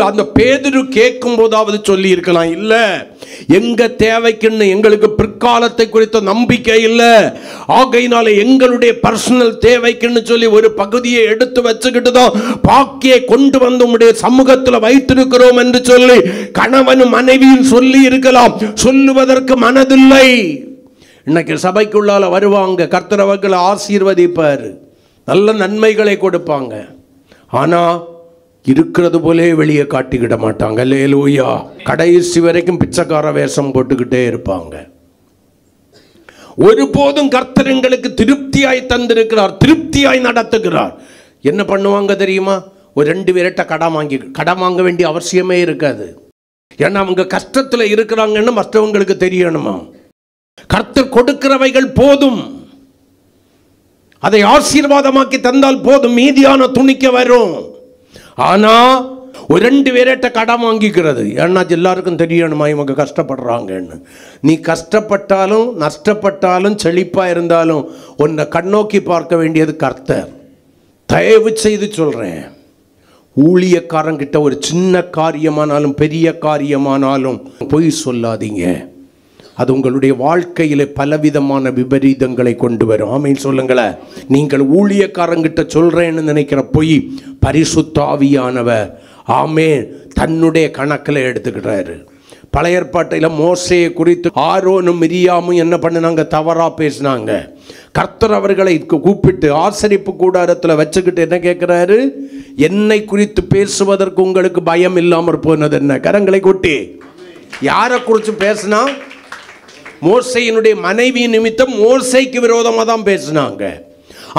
அந்த பேதுரு கேட்கும் போதாவது சொல்லி இருக்கலாம், இல்ல எங்க தேவைக்குன்னு எங்களுக்கு பிற்காலத்தை குறித்த நம்பிக்கை இல்லை, ஆகையினால எங்களுடைய பர்சனல் தேவைக்குன்னு சொல்லி ஒரு பகுதியை எடுத்து வச்சுக்கிட்டு தான் பாக்கியை கொண்டு வந்து உடைய சமூகத்தில் வைத்திருக்கிறோம் என்று சொல்லி கணவனும் மனைவியும் சொல்லி இருக்கலாம். சொல்லுவதற்கு மனதில்லை. இன்னைக்கு சபைக்குள்ளால வருவாங்க, கர்த்தர் அவர்களை ஆசீர்வதிப்பார், நல்ல நன்மைகளை கொடுப்பாங்க. ஆனா இருக்கிறது போலே வெளியே காட்டிக்கிட மாட்டாங்க. அல்லேலூயா. கடைசி வரைக்கும் பிச்சைக்கார வேஷம் போட்டுக்கிட்டே இருப்பாங்க. ஒருபோதும் கர்த்தர் எங்களுக்கு திருப்தியாய் தந்திருக்கிறார், திருப்தியாய் நடத்துகிறார். என்ன பண்ணுவாங்க தெரியுமா? ஒரு 2 பேர்கிட்ட கடன் வாங்க வேண்டிய அவசியமே இருக்காது. ஏன்னா அவங்க கஷ்டத்தில் இருக்கிறாங்கன்னு மற்றவங்களுக்கு தெரியணுமா? கர்த்தர் கொடுக்கிறவைகள் போதும், அதை ஆசீர்வாதமாக்கி தந்தால் போதும், மீதியான துணிக்க வரும். ஆனா ஒரு 2 பேர்கிட்ட கடன் வாங்கிக்கிறது, ஏன்னா எல்லாருக்கும் தெரியணுமா இவங்க கஷ்டப்படுறாங்கன்னு. நீ கஷ்டப்பட்டாலும் நஷ்டப்பட்டாலும் செழிப்பா இருந்தாலும் உன்னை கண்ணோக்கி பார்க்க வேண்டியது கர்த்தர். தயவு செய்து சொல்றேன், ஊழியக்காரங்கிட்ட ஒரு சின்ன காரியமானாலும் பெரிய காரியமானாலும் பொய் சொல்லாதீங்க. அது உங்களுடைய வாழ்க்கையில பலவிதமான விபரீதங்களை கொண்டு வரும். ஆமென் சொல்லுங்களேன். நீங்கள் ஊழியக்காரங்கிட்ட சொல்றேன்னு நினைக்கிற பொய் பரிசுத்த ஆவியானவர் ஆமென் தன்னுடைய கணக்கில் எடுத்துக்கிறாரு. பழைய ஏற்பாட்டில் மோசேயை குறித்து ஆரோனும் மிரியாமும் என்ன பண்ணினாங்க? தவறா பேசினாங்க. கர்த்தர் அவர்களை கூப்பிட்டு ஆசரிப்பு கூடாரத்தில் வச்சுக்கிட்டு என்ன கேட்கிறாரு? என்னை குறித்து பேசுவதற்கு உங்களுக்கு பயம் இல்லாமற் போனது என்ன? கரங்களை கொட்டி. யாரை குறித்து பேசினா? மோசேயினுடைய மனைவி நிமித்தம் மோசேக்கு விரோதமாக தான் பேசினாங்க.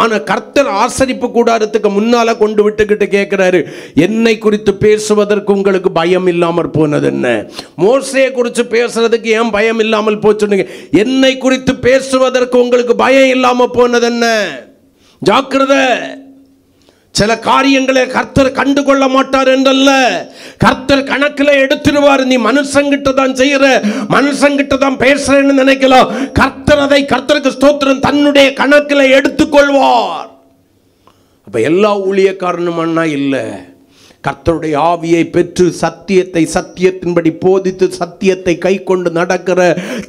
ஆனா கர்த்தர் ஆசரிப்பு கூடாரத்துக்கு முன்னால கொண்டு விட்டுக்கிட்டு கேட்கிறாரு, என்னை குறித்து பேசுவதற்கு உங்களுக்கு பயம் இல்லாமல் போனது என்ன? மோசேயை குறித்து பேசுறதுக்கு ஏன் பயம் இல்லாமல் போச்சுன்னு, என்னை குறித்து பேசுவதற்கு உங்களுக்கு பயம் இல்லாம போனது என்ன? ஜாக்கிரதை. சில காரியங்களை கர்த்தர் கண்டுகொள்ள மாட்டார் என்றல்ல, கர்த்தர் கணக்கில் எடுத்துருவார். நீ மனுஷங்கிட்ட தான் செய்யற, மனுஷங்கிட்ட தான் பேசுறேன்னு நினைக்கலாம். கர்த்தர் அதை கர்த்தருக்கு ஸ்தோத்திரம் தன்னுடைய கணக்கில் எடுத்துக்கொள்வார். அப்ப எல்லா ஊழியக்காரனும் அண்ணா இல்லை, கர்த்தருடைய ஆவியை பெற்று சத்தியத்தை சத்தியத்தின்படி போதித்து சத்தியத்தை கை கொண்டு நடக்கிற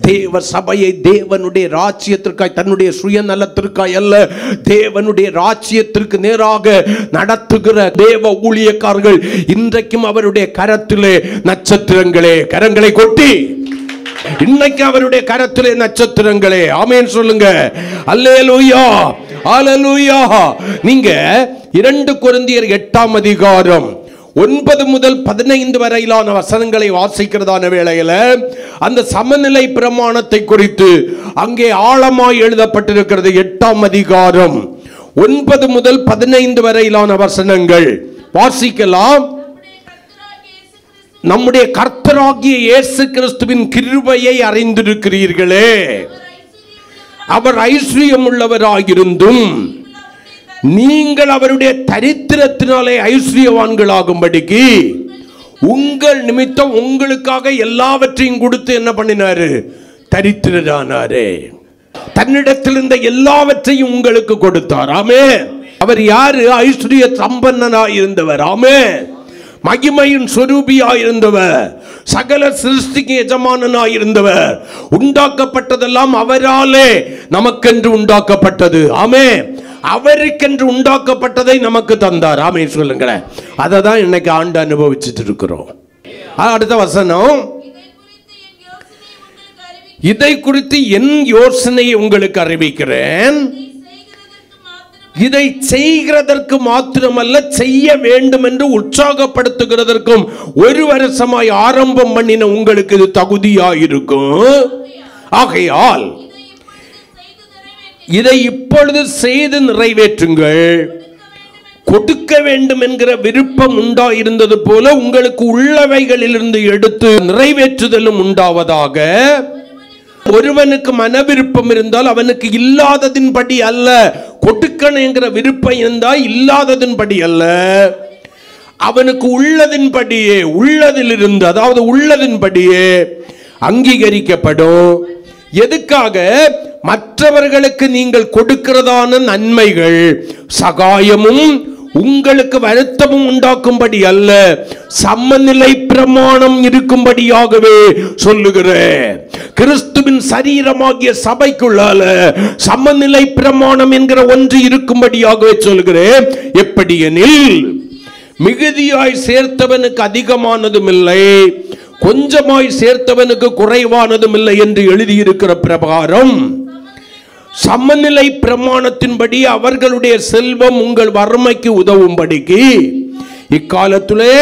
தேவ சபையை தேவனுடைய ராஜ்யத்திற்காய், தன்னுடைய சுயநலத்திற்காய் அல்ல, தேவனுடைய ராஜ்யத்திற்கு நேராக நடத்துகிற தேவ ஊழியக்காரர்கள் இன்றைக்கும் அவருடைய கரத்திலே நட்சத்திரங்களே. கரங்களை கொட்டி. இன்னைக்கு அவருடைய கரத்திலே நட்சத்திரங்களே. ஆமென் சொல்லுங்க. அல்லேலூயா, அல்லேலூயா. நீங்க 2 கொரிந்தியர் 8ஆம் அதிகாரம் 9 முதல் 15 வரையிலான வசனங்களை வாசிக்கிறதான வேளையில அந்த சமநிலை பிரமாணத்தை குறித்து அங்கே ஆழமாய் எழுதப்பட்டிருக்கிறது. 8ஆம் அதிகாரம் 9 முதல் 15 வரையிலான வசனங்கள் வாசிக்கலாம். நம்முடைய கர்த்தராகிய இயேசு கிறிஸ்துவின் கிருபையை அறிந்திருக்கிறீர்களே, அவர் ஐஸ்வர்யம் உள்ளவராயிருந்தும் நீங்கள் அவருடைய தரித்திரத்தினாலே ஐஸ்வர்யவான்களாகும்படிக்கு உங்கள் நிமித்தம் உங்களுக்காக எல்லாவற்றையும் கொடுத்து என்ன பண்ணினாரு? தரித்திரரானாரே. தன்னிடத்தில் இருந்த எல்லாவற்றையும் உங்களுக்கு கொடுத்தார். ஆமென். அவர் யாரு? ஐஸ்வர்ய சம்பன்னனாய் இருந்தவர். ஆமென். மகிமையின் சொரூபியாய் இருந்தவர், சகல சிருஷ்டிக்கு எஜமானனாய் இருந்தவர். உண்டாக்கப்பட்டதெல்லாம் அவராலே நமக்கென்று உண்டாக்கப்பட்டது. ஆமென். அவருக்கென்று உண்டாக்கப்பட்டதை நமக்கு தந்தார். ஆமென் சொல்லுங்களேன். அதை தான் இன்னைக்கு ஆண்டு அனுபவிச்சுட்டு இருக்கிறோம். அடுத்த வசனம், இதை குறித்து என் யோசனையை உங்களுக்கு அறிவிக்கிறேன், இதை செய்கிறதற்கு மாத்திரமல்ல செய்ய வேண்டும் என்று உற்சாகப்படுத்துகிறதற்கும் 1 வருஷமாய் ஆரம்பம் பண்ணின உங்களுக்கு இது தகுதியாயிருக்கும். ஆகையால் இதை இப்பொழுது செய்து நிறைவேற்றுங்கள். கொடுக்க வேண்டும் என்கிற விருப்பம் உண்டாயிருந்தது போல உங்களுக்கு உள்ளவைகளிலிருந்து எடுத்து நிறைவேற்றுதலும் உண்டாவதாக. ஒருவனுக்கு மன விருப்பம் இருந்தால் அவனுக்கு இல்லாததின்படி அல்ல, கொடுக்கணும் என்கிற விருப்பம் இருந்தால் இல்லாததின்படி அல்ல, அவனுக்கு உள்ளதின்படியே, உள்ளதிலிருந்து, அதாவது உள்ளதின்படியே அங்கீகரிக்கப்படும். எதுக்காக? மற்றவர்களுக்கு நீங்கள் கொடுக்கிறதான நன்மைகள் சகாயமும் உங்களுக்கு வருத்தமும் உண்டாக்கும்படி அல்ல, சமநிலை பிரமாணம் இருக்கும்படியாகவே சொல்லுகிறேன். கிறிஸ்துவின் சரீரமாகிய சபைக்குள்ளால சமநிலை பிரமாணம் என்கிற ஒன்று இருக்கும்படியாகவே சொல்லுகிறேன். எப்படி எனில், மிகுதியாய் சேர்த்தவனுக்கு அதிகமானதும் இல்லை, கொஞ்சமாய் சேர்த்தவனுக்கு குறைவானதும் இல்லை என்று எழுதியிருக்கிற பிரகாரம் சமநிலை பிரமாணத்தின்படி அவர்களுடைய செல்வம் உங்கள் வறுமைக்கு உதவும்படிக்கு இக்காலத்திலே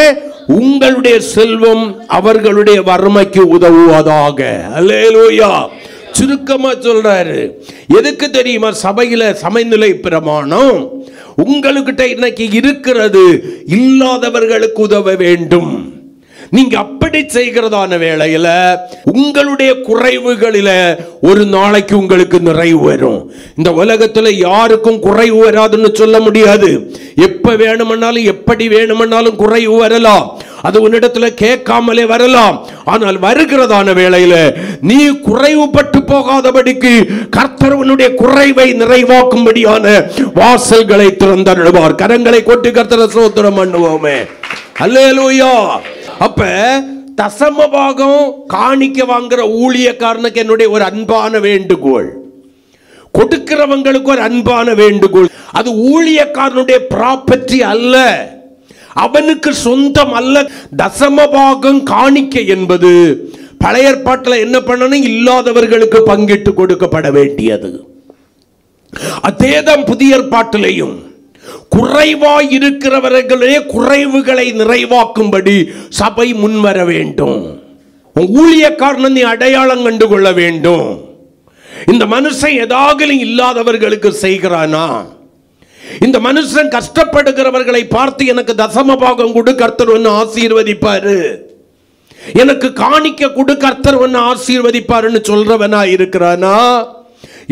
உங்களுடைய செல்வம் அவர்களுடைய வறுமைக்கு உதவுவதாக. அல்லேலூயா. சுருக்கமா சொல்றாரு. எதுக்கு தெரியுமா? சபையில சமநிலை பிரமாணம் உங்களுக்கிட்ட இன்னைக்கு இருக்கிறது இல்லாதவர்களுக்கு உதவ வேண்டும். நீங்க அப்படி செய்கிறதான வேளையில உங்களுடைய குறைவுகளில ஒரு நாளைக்கு உங்களுக்கு நிறைவு வரும். இந்த உலகத்துல யாருக்கும் குறைவு வராதுன்னு சொல்ல முடியாது. எப்ப வேணுமென்னாலும் எப்படி வேணுமென்னாலும் குறைவு வரலாம். அது உன்னிடத்துல கேட்காமலே வரலாம். ஆனால் வருகிறதான வேளையில நீ குறைவுபட்டு போகாதபடிக்கு கர்த்தர் உன்னுடைய குறைவை நிறைவாக்கும்படியான வாசல்களை திறந்தருள்வார். கரங்களை கொட்டி கர்த்தரை ஸ்தோத்திரம் பண்ணுவோமே. அல்லேலூயா. அப்ப தசம பாகம் காணிக்க வாங்குற ஊழியக்காரனுக்கு என்னுடைய ஒரு அன்பான வேண்டுகோள், கொடுக்கிறவங்களுக்கு ஒரு அன்பான வேண்டுகோள். அது ஊழியக்காரனுடைய ப்ராப்பர்ட்டி அல்ல, அவனுக்கு சொந்தம் அல்ல. தசம பாகம் காணிக்க என்பது பழைய ஏற்பாட்டில் என்ன பண்ணணும்? இல்லாதவர்களுக்கு பங்கிட்டு கொடுக்கப்பட வேண்டியது. அதேதான் புதிய ஏற்பாட்டிலையும் குறைவாய் இருக்கிறவர்களே குறைவுகளை நிறைவாக்கும்படி சபை முன்வர வேண்டும். ஊழியக்காரன் நீ அடையாளம் கண்டு கொள்ள வேண்டும். இந்த மனுஷன் ஏதாவது இல்லாதவர்களுக்கு செய்கிறானா? இந்த மனுஷன் கஷ்டப்படுகிறவர்களை பார்த்து எனக்கு தசம பாகம் கொடு, கர்த்தர் ஒன்னு ஆசீர்வதிப்பாரு, எனக்கு காணிக்க கொடு, கர்த்தர் ஒன்னு ஆசீர்வதிப்பாருன்னு சொல்றவனா இருக்கிறானா?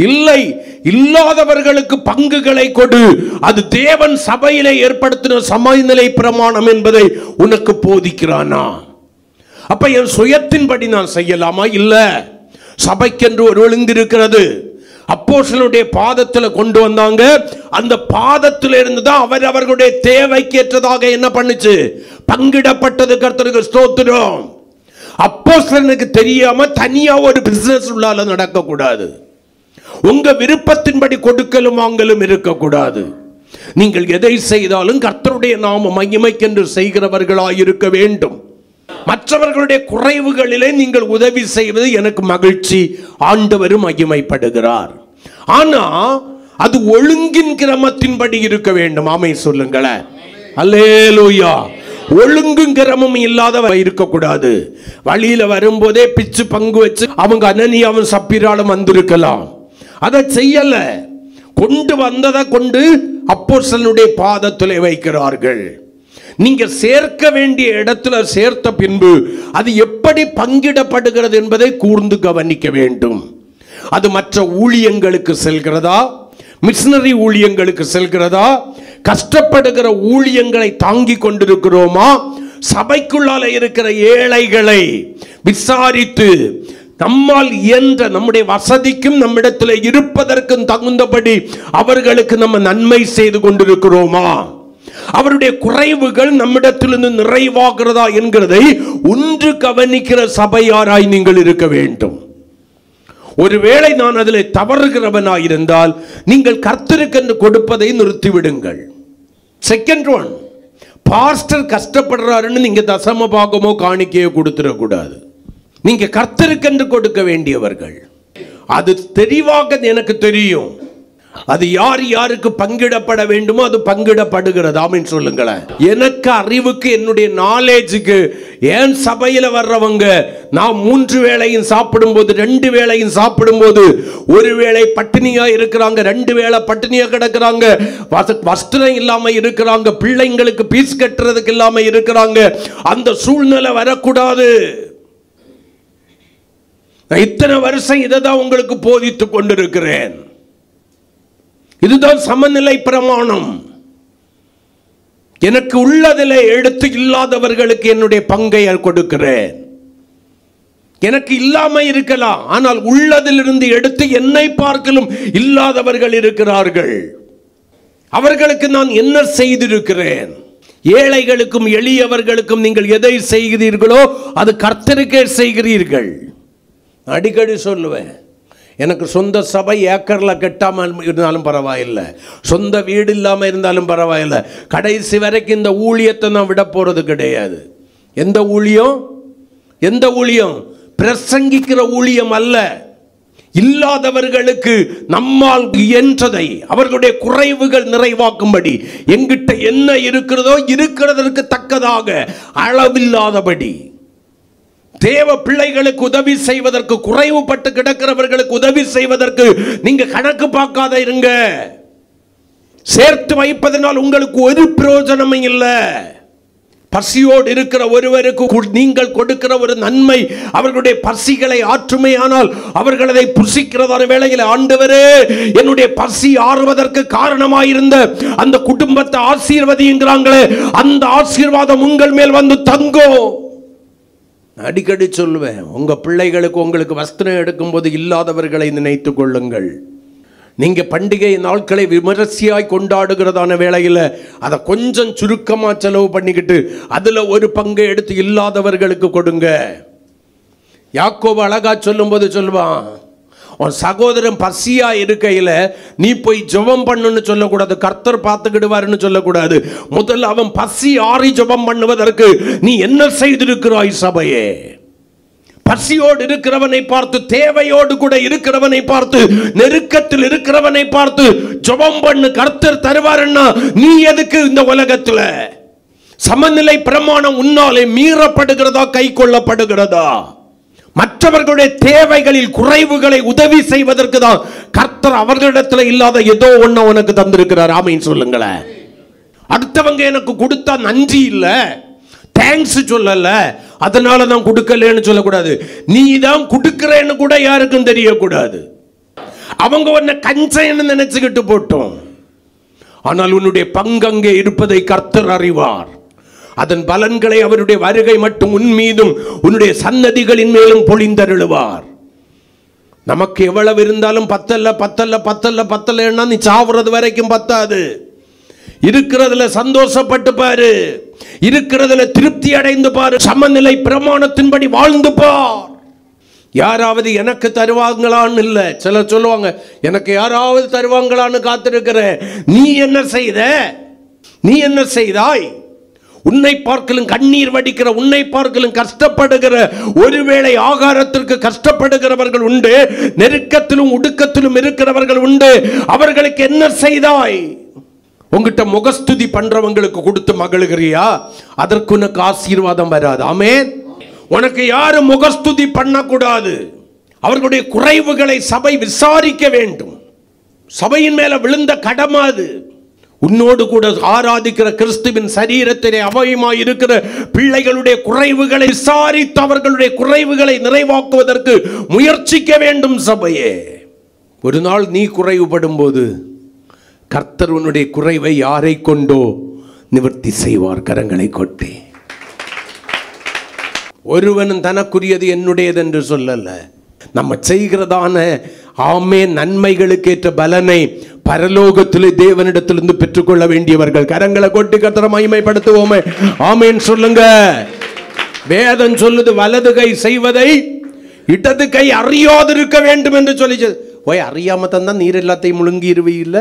இல்லை. இல்லாதவர்களுக்கு பங்குகளை கொடு. அது தேவன் சபையிலே ஏற்படுத்தின சமநிலை பிரமாணம் என்பதை உனக்கு போதிக்கிறானா? அப்ப என் சுயத்தின்படி நான் செய்யலாமா? இல்ல. சபைக்கென்று ஒரு ஒழுங்கு இருக்கிறது. அப்போஸ்தலனுடைய பாதத்தில் கொண்டு வந்தாங்க. அந்த பாதத்தில் இருந்து தான் அவர்களுடைய தேவைக்கேற்றதாக என்ன பண்ணுச்சு? பங்கிடப்பட்டது. கர்த்தருக்கு ஸ்தோத்திரம். அப்போஸ்தலனுக்கு தெரியாம தனியா ஒரு பிசினஸ் உள்ளால நடக்க கூடாது. உங்க விருப்பத்தின்படி கொடுக்கலும் வாங்கலும் இருக்கக்கூடாது. நீங்கள் எதை செய்தாலும் கர்த்தருடைய நாம மகிமைக்கென்று செய்கிறவர்களாய் இருக்க வேண்டும். மற்றவர்களுடைய குறைவுகளிலே நீங்கள் உதவி செய்வது எனக்கு மகிழ்ச்சி, ஆண்டவரும் மகிமைப்படுகிறார். ஆனா அது ஒழுங்கின் கிரமத்தின்படி இருக்க வேண்டும். ஆமென் சொல்லுங்களேன். அல்லேலூயா. ஒழுங்கும் கிரமம் இல்லாத இருக்கக்கூடாது. வழியில வரும்போதே பிச்சு பங்கு வச்சு அவங்க அனனியாவும் சப்பீராலும் வந்திருக்கலாம். அதை செய்யல. கொண்டு வந்ததை கொண்டு அப்போஸ்தலனுடைய பாதத்திலே வைக்கிறார்கள். நீங்க சேர்க்க வேண்டிய இடத்துல சேர்த்த பின்பு அது எப்படி பங்கிடப்படுகிறது என்பதை கூர்ந்து கவனிக்க வேண்டும். அது மற்ற ஊழியங்களுக்கு செல்கிறதா, மிஷனரி ஊழியங்களுக்கு செல்கிறதா, கஷ்டப்படுகிற ஊழியங்களை தாங்கி கொண்டிருக்கிறோமா, சபைக்குள்ளால இருக்கிற ஏழைகளை விசாரித்து நம்மால் இயன்ற நம்முடைய வசதிக்கும் நம்மிடத்தில் இருப்பதற்கும் தகுந்தபடி அவர்களுக்கு நம்ம நன்மை செய்து கொண்டிருக்கிறோமா, அவருடைய குறைவுகள் நம்மிடத்திலிருந்து நிறைவாகிறதா என்கிறதை ஒன்று கவனிக்கிற சபையாராய் நீங்கள் இருக்க வேண்டும். ஒருவேளை நான் அதில் தவறுகிறவனாயிருந்தால் நீங்கள் கர்த்தருக்கென்று கொடுப்பதை நிறுத்திவிடுங்கள். செகண்ட் ஒன், பாஸ்டர் கஷ்டப்படுறாருன்னு நீங்க தசம பாகமோ காணிக்கையோ கொடுத்துடக்கூடாது. நீங்க கர்த்தருக்கென்று கொடுக்க வேண்டியவர்கள். அது தெளிவாக எனக்கு தெரியும். அது யார் யாருக்கு பங்கிடப்பட வேண்டுமோ அது பங்கிடப்படுகிறது. ஆமென் சொல்லுங்களேன். எனக்கு அறிவுக்கு, என்னுடைய நாலேஜுக்கு, ஏன் சபையில் வர்றவங்க நான் 3 வேளையும் சாப்பிடும்போது, 2 வேளையும் சாப்பிடும்போது, ஒரு வேளை பட்டினியா இருக்கிறாங்க, 2 வேளை பட்டினியா கிடக்கிறாங்க, வஸ்திரம் இல்லாம இருக்கிறாங்க, பிள்ளைங்களுக்கு பீஸ் கட்டுறதுக்கு இல்லாம இருக்கிறாங்க. அந்த சூழ்நிலை வரக்கூடாது. நான் இத்தனை வருஷம் இதை தான் உங்களுக்கு போதித்துக் கொண்டிருக்கிறேன். இதுதான் சமநிலை பிரமாணம். எனக்கு உள்ளதில் எடுத்து இல்லாதவர்களுக்கு என்னுடைய பங்கை கொடுக்கிறேன். எனக்கு இல்லாம இருக்கலாம், ஆனால் உள்ளதிலிருந்து எடுத்து என்னை பார்க்கலும் இல்லாதவர்கள் இருக்கிறார்கள். அவர்களுக்கு நான் என்ன செய்திருக்கிறேன்? ஏழைகளுக்கும் எளியவர்களுக்கும் நீங்கள் எதை செய்கிறீர்களோ அது கர்த்தருக்கே செய்கிறீர்கள். அடிக்கடி சொல்லுவேன், எனக்கு சொந்த சபை ஏக்கரில் கட்டாமல் இருந்தாலும் பரவாயில்லை, சொந்த வீடு இல்லாமல் இருந்தாலும் பரவாயில்லை, கடைசி வரைக்கும் இந்த ஊழியத்தை நான் விட போகிறது கிடையாது. எந்த ஊழியம்? எந்த ஊழியம்? பிரசங்கிக்கிற ஊழியம் அல்ல. இல்லாதவர்களுக்கு நம்மால் இயன்றதை, அவர்களுடைய குறைவுகள் நிறைவாக்கும்படி, எங்கிட்ட என்ன இருக்கிறதோ இருக்கிறதற்கு தக்கதாக, அளவில்லாதபடி தேவ பிள்ளைகளுக்கு உதவி செய்வதற்கு, குறைவுபட்டு கிடக்கிறவர்களுக்கு உதவி செய்வதற்கு நீங்க கணக்கு பார்க்காத இருங்க. சேர்த்து வைப்பதனால் உங்களுக்கு ஒரு பிரயோஜனமும் இல்லை. பசியோடு இருக்கிற ஒருவருக்கு நீங்கள் கொடுக்கிற ஒரு நன்மை அவர்களுடைய பசிகளை ஆற்றுமையானால் அவர்கள் அதை புசிக்கிறதான வேளையில், ஆண்டவரே என்னுடைய பசி ஆறுவதற்கு காரணமாயிருந்த அந்த குடும்பத்தை ஆசீர்வதிங்கிறாங்களே, அந்த ஆசீர்வாதம் உங்கள் மேல் வந்து தங்கும். அடிக்கடி சொல்லுவேன், உங்க பிள்ளைகளுக்கு உங்களுக்கு வஸ்திரம் எடுக்கும்போது இல்லாதவர்களை நினைத்துக் கொள்ளுங்கள். நீங்க பண்டிகை நாட்களை விமரிசையாய் கொண்டாடுகிறதான வேளையில் அதை கொஞ்சம் சுருக்கமா செலவு பண்ணிக்கிட்டு அதுல ஒரு பங்கை எடுத்து இல்லாதவர்களுக்கு கொடுங்க. யாக்கோபு அழகா சொல்லும்போது சொல்லுவான், உன் சகோதரன் பசியா இருக்கையில நீ போய் ஜெபம் பண்ணுன்னு சொல்லக்கூடாது, கர்த்தர் பார்த்துக்கிடுவாருன்னு சொல்லக்கூடாது. முதல்ல அவன் பசி ஆறி ஜெபம் பண்ணுவதற்கு நீ என்ன செய்திருக்கிறாய் சபையே? பசியோடு இருக்கிறவனை பார்த்து, தேவையோடு கூட இருக்கிறவனை பார்த்து, நெருக்கத்தில் இருக்கிறவனை பார்த்து ஜெபம் பண்ணு, கர்த்தர் தருவாருன்னா நீ எதுக்கு இந்த உலகத்துல? சமநிலை பிரமாணம் உன்னாலே மீறப்படுகிறதா, கை கொள்ளப்படுகிறதா? மற்றவர்களுடைய தேவைகளில் குறைவுகளை உதவி செய்வதற்கு தான் கர்த்தர் அவர்களிடத்தில் இல்லாத ஏதோ ஒண்ணு உனக்கு தந்திருக்கிறார். ஆமென் சொல்லுங்களேன். அடுத்தவங்க எனக்கு கொடுத்தா நன்றி இல்ல, தேங்க்ஸ் சொல்லல, அதனால நான் கொடுக்கலன்னு சொல்லக்கூடாது. நீ தான் கொடுக்கிறேன்னு கூட யாருக்கும் தெரியக்கூடாது. அவங்க உன்னை கஞ்சன்னு நினைச்சுக்கிட்டு போட்டோம், ஆனால் உன்னுடைய பங்கு அங்கே இருப்பதை கர்த்தர் அறிவார். அதன் பலன்களை அவருடைய வருகை மட்டும் உன் மீதும் உன்னுடைய சன்னதிகளின் மேலும் பொழிந்தருளுவார். நமக்கு எவ்வளவு இருந்தாலும் பத்தல்ல பத்தல்ல பத்தல்ல பத்தலன்னா நீ சாவுறது வரைக்கும் பத்தாது. இருக்கிறதுல சந்தோஷப்பட்டு பாரு, இருக்கிறதுல திருப்தி அடைந்து பாரு, சமநிலை பிரமாணத்தின்படி வாழ்ந்து பார். யாராவது எனக்கு தருவாங்களான்னு இல்லை, சிலர் சொல்லுவாங்க எனக்கு யாராவது தருவாங்களான்னு காத்திருக்கிறேன். நீ என்ன செய்த? நீ என்ன செய்தாய்? உன்னை பார்க்கலும் கண்ணீர் வடிக்கிற, உன்னை பார்க்கலும் கஷ்டப்படுகிற, ஒருவேளை ஆகாரத்திற்கு கஷ்டப்படுகிறவர்கள் உண்டு, நெருக்கத்திலும் உடுக்கத்திலும் இருக்கிறவர்கள் உண்டு. அவர்களுக்கு என்ன செய்தாய்? உங்ககிட்ட முகஸ்துதி பண்றவங்களுக்கு கொடுத்து மகிழ்கிறியா? அதற்கு உனக்கு ஆசீர்வாதம் வராது. ஆமென். உனக்கு யாரும் முகஸ்துதி பண்ணக்கூடாது. அவர்களுடைய குறைவுகளை சபை விசாரிக்க வேண்டும். சபையின் மேல விழுந்த கடமை அது. உன்னோடு கூட ஆராதிக்கிற கிறிஸ்துவின் சரீரத்திலே அவயமாய் இருக்கிற பிள்ளைகளுடைய குறைவுகளை விசாரித்து அவர்களுடைய குறைவுகளை நிறைவாக்குவதற்கு முயற்சிக்க வேண்டும் சபையே. ஒரு நாள் நீ குறைவுபடும் போது கர்த்தர் உன்னுடைய குறைவை யாரை கொண்டோ நிவர்த்தி செய்வார். கரங்களை கொட்டி. ஒருவனும் தனக்குரியது என்னுடையது என்று சொல்லல. நம்ம செய்கிறதான நன்மைகளுக்கு ஏற்ற பலனை பரலோகத்திலே தேவனிடத்திலிருந்து பெற்றுக்கொள்ள வேண்டியவர்கள். கரங்களை கொட்டி கர்த்தரை மகிமைப்படுத்துவோமே. ஆமென் சொல்லுங்க. வேதம் சொல்லுது, வலது கை செய்வதை இடது கை அறியாதிருக்க வேண்டும் என்று சொல்லி. ஓய், அறியாம தந்தா நீர் எல்லாத்தையும் முழுங்கி இல்ல.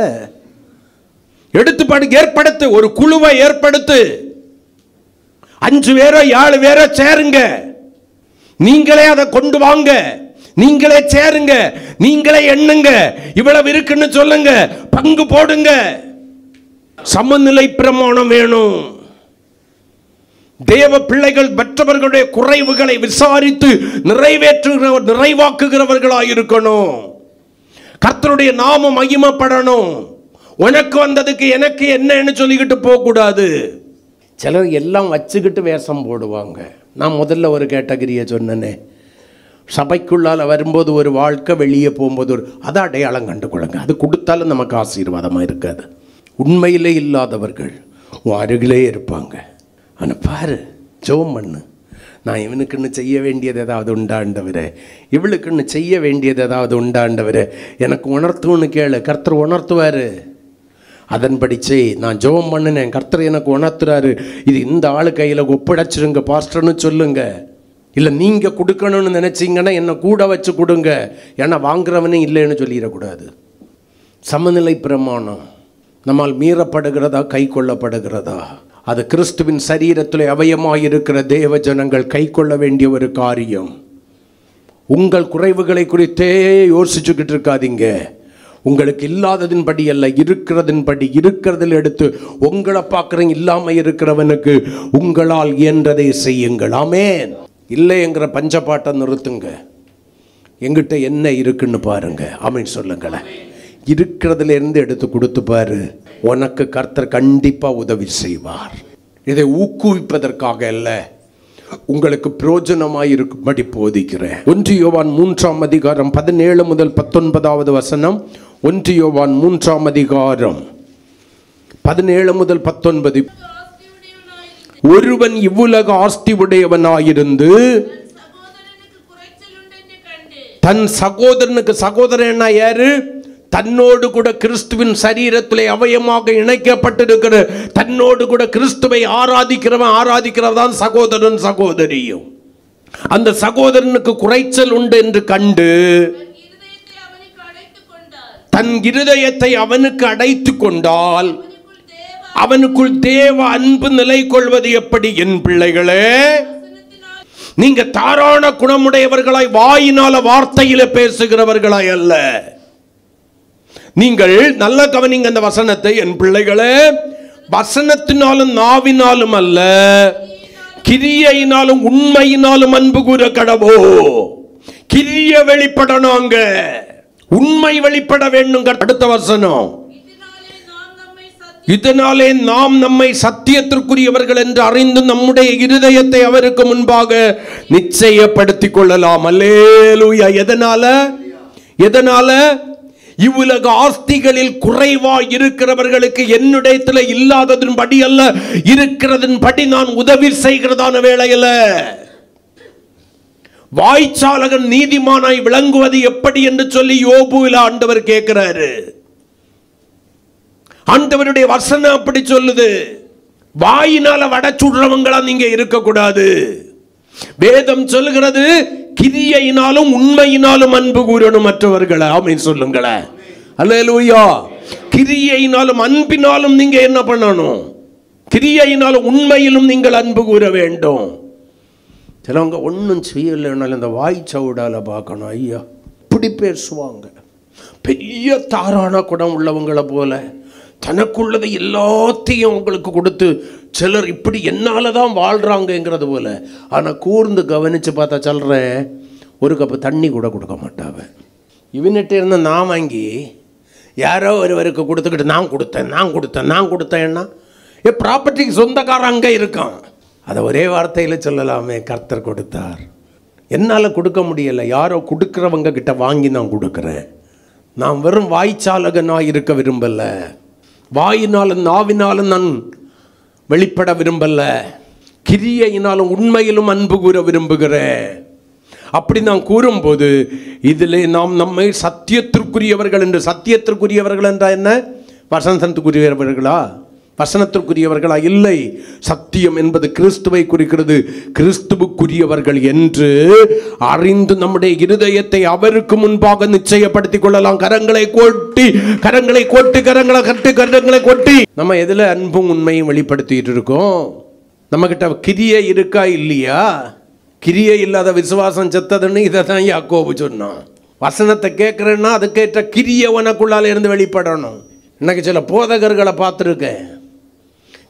எடுத்து ஏற்படுத்து, ஒரு குழுவை ஏற்படுத்து, 5 பேரோ 7 பேரோ சேருங்க, நீங்களே அதை கொண்டு வாங்க. நீங்களே சேருங்க, நீங்களே எண்ணுங்க, இவ்வளவு இருக்குன்னு சொல்லுங்க, பங்கு போடுங்க. சமநிலை பிரமாணம் வேணும். தேவ பிள்ளைகள் மற்றவர்களுடைய குறைவுகளை விசாரித்து நிறைவாக்குகிறவர்களாக இருக்கணும். கர்த்தருடைய நாமம் மகிமைப்படணும். உனக்கு வந்ததுக்கு எனக்கு என்னன்னு சொல்லிக்கிட்டு போக கூடாது. சிலர் எல்லாம் வச்சுக்கிட்டு வேஷம் போடுவாங்க. நான் முதல்ல ஒரு கேட்டகரியை சொன்னேனே, சபைக்குள்ளால் வரும்போது ஒரு வாழ்க்கை, வெளியே போகும்போது ஒரு, அதை அடையாளம் கண்டுகொள்ளுங்க. அது கொடுத்தாலும் நமக்கு ஆசீர்வாதமாக இருக்காது. உண்மையிலே இல்லாதவர்கள் உன் அருகிலே இருப்பாங்க. ஆனால் பாரு, ஜெபம் பண்ணு, நான் இவனுக்குன்னு செய்ய வேண்டியது ஏதாவது உண்டாண்டவரே, இவளுக்குன்னு செய்ய வேண்டியது ஏதாவது உண்டாண்டவரே, எனக்கு உணர்த்துன்னு கேளு, கர்த்தர் உணர்த்துவார். அதன்படி செய். நான் ஜெபம் பண்ணினேன், கர்த்தர் எனக்கு உணர்த்துறாரு, இது இந்த ஆளு கையில் ஒப்படைச்சிருங்க பாஸ்டர்னு சொல்லுங்க. இல்லை நீங்கள் கொடுக்கணும்னு நினச்சிங்கன்னா என்னை கூட வச்சு கொடுங்க, ஏன்னா வாங்குறவனே இல்லைன்னு சொல்லிடக்கூடாது. சமநிலை பிரமாணம் நம்மால் மீறப்படுகிறதா, கை கொள்ளப்படுகிறதா? அது கிறிஸ்துவின் சரீரத்தில் அவயமாயிருக்கிற தேவ ஜனங்கள் கை கொள்ள வேண்டிய ஒரு காரியம். உங்கள் குறைவுகளை குறித்தே யோசிச்சுக்கிட்டு இருக்காதீங்க. உங்களுக்கு இல்லாததின் படி அல்ல, இருக்கிறதின் படி, இருக்கிறதில் எடுத்து உங்களை பார்க்குறீங்க. இல்லாமல் இருக்கிறவனுக்கு உங்களால் இயன்றதை செய்யுங்கள். ஆமென். இல்லைங்கிற பஞ்சப்பாட்டை நிறுத்துங்க. எங்கிட்ட என்ன இருக்குன்னு பாருங்க. ஆமென் சொல்லுங்களேன். இருக்கிறதுல இருந்து எடுத்து கொடுத்து பாரு, உனக்கு கர்த்தர் கண்டிப்பா உதவி செய்வார். இதை ஊக்குவிப்பதற்காக அல்ல, உங்களுக்கு பிரயோஜனமாய் இருக்கும்படி போதிக்கிறேன். 1 யோவான் 3ஆம் அதிகாரம் 17 முதல் 19வது வசனம். 1 யோவான் 3ஆம் அதிகாரம் 17 முதல் 19. ஒருவன் இவ்வுலக ஆஸ்தி உடையவனாயிருந்து தன் சகோதரனுக்கு, சகோதரன் யாரு? தன்னோடு கூட கிறிஸ்துவின் சரீரத்திலே அவயமாக இணைக்கப்பட்டிருக்கிற, தன்னோடு கூட கிறிஸ்துவை ஆராதிக்கிறவன் சகோதரன் சகோதரியும். அந்த சகோதரனுக்கு குறைச்சல் உண்டு என்று கண்டு தன் இருதயத்தை அவனுக்கு அடைத்து கொண்டால் அவனுக்குள் தேவ அன்பு நிலை கொள்வது எப்படி? என் பிள்ளைகளே, நீங்க தாராள குணமுடையவர்களாய் வாயினால வார்த்தையில பேசுகிறவர்களாய் அல்ல. நீங்கள் நல்ல கவனிங்க அந்த வசனத்தை. என் பிள்ளைகளே, வசனத்தினாலும் நாவினாலும் அல்ல, கிரியையினாலும் உண்மையினாலும் அன்பு கூற கடவோ. கிரிய வெளிப்படணுங்க, உண்மை வெளிப்பட வேண்டும். அடுத்த வசனம், இதனாலே நாம் நம்மை சத்தியத்திற்குரியவர்கள் என்று அறிந்து நம்முடைய இருதயத்தை அவருக்கு முன்பாக நிச்சயப்படுத்திக் கொள்ளலாம். அல்லேலூயா. எதனால? இவ்வுலக ஆஸ்திகளில் குறைவாய் இருக்கிறவர்களுக்கு என்னுடையத்தில் இல்லாததன் படி அல்ல, இருக்கிறதன் படி நான் உதவி செய்கிறதான வேளையில. வாய்ச்சாலகன் நீதிமானாய் விளங்குவது எப்படி என்று சொல்லி யோபுவில் ஆண்டவர் கேட்கிறாரு. ஆண்டவருடைய வசனம் அப்படி சொல்லுது. வாயினால வடச்சுடுறவங்களா நீங்க இருக்கக்கூடாது. வேதம் சொல்லுகிறது, கிரியையினாலும் உண்மையினாலும் அன்பு கூறணும் மற்றவர்களை. ஆமென் சொல்லுங்களேன். அல்லேலூயா. கிரியையினாலும் அன்பினாலும் நீங்க என்ன பண்ணணும்? கிரியையினாலும் உண்மையிலும் நீங்கள் அன்பு கூற வேண்டும். சிலவங்க ஒன்றும் செய்யலைன்னாலும் இந்த வாய் சவுடால பார்க்கணும். ஐயா இப்படி பேசுவாங்க. பெரிய தாரான குணம் உள்ளவங்களை போல தனக்குள்ளதை எல்லாத்தையும் உங்களுக்கு கொடுத்து சிலர் இப்படி என்னால தான் வாழ்றாங்கிறது போல. ஆனால் கூர்ந்து கவனித்து பார்த்தா சொல்கிறேன், ஒரு கப்பு தண்ணி கூட கொடுக்க மாட்டாவ. இவன்கிட்ட இருந்து நான் வாங்கி யாரோ ஒருவருக்கு கொடுத்துக்கிட்டு நான் கொடுத்தேன்னா ப்ராப்பர்ட்டிக்கு சொந்தக்காரன் அங்கே இருக்கான். அதை ஒரே வார்த்தையில் சொல்லலாமே, கர்த்தர் கொடுத்தார். என்னால் கொடுக்க முடியலை, யாரோ கொடுக்குறவங்க கிட்ட வாங்கி நான் கொடுக்குறேன். நான் வெறும் வாய்ச்சாலகனாக இருக்க விரும்பலை, வாயினாலும் நாவினாலும் நான் வெளிப்பட விரும்பல, கிரியையினாலும் உண்மையிலும் அன்பு கூற விரும்புகிறேன். அப்படி நான் கூறும்போது இதிலே நாம் நம்மை சத்தியத்திற்குரியவர்கள் என்று, சத்தியத்திற்குரியவர்கள் என்றால் என்ன? வசனத்திற்குரியவர்களா? வசனத்திற்குரியவர்களா? இல்லை. சத்தியம் என்பது கிறிஸ்துவை குறிக்கிறது. கிறிஸ்துவுக்குரியவர்கள் என்று அறிந்து நம்முடைய இருதயத்தை அவருக்கு முன்பாக நிச்சயப்படுத்திக் கொள்ளலாம். கரங்களை கொட்டி நம்ம எதுல அன்பும் உண்மையும் வெளிப்படுத்திட்டு இருக்கோம்? நம்ம கிட்ட கிரியை இருக்கா இல்லையா? கிரியை இல்லாத விசுவாசம் செத்ததுன்னு இதை தான் யாக்கோபு சொன்னான். வசனத்தை கேட்குறேன்னா அதுக்கேற்ற கிரியை உனக்குள்ளால இருந்து வெளிப்படணும். இன்னைக்கு சில போதகர்களை பார்த்துருக்கேன்,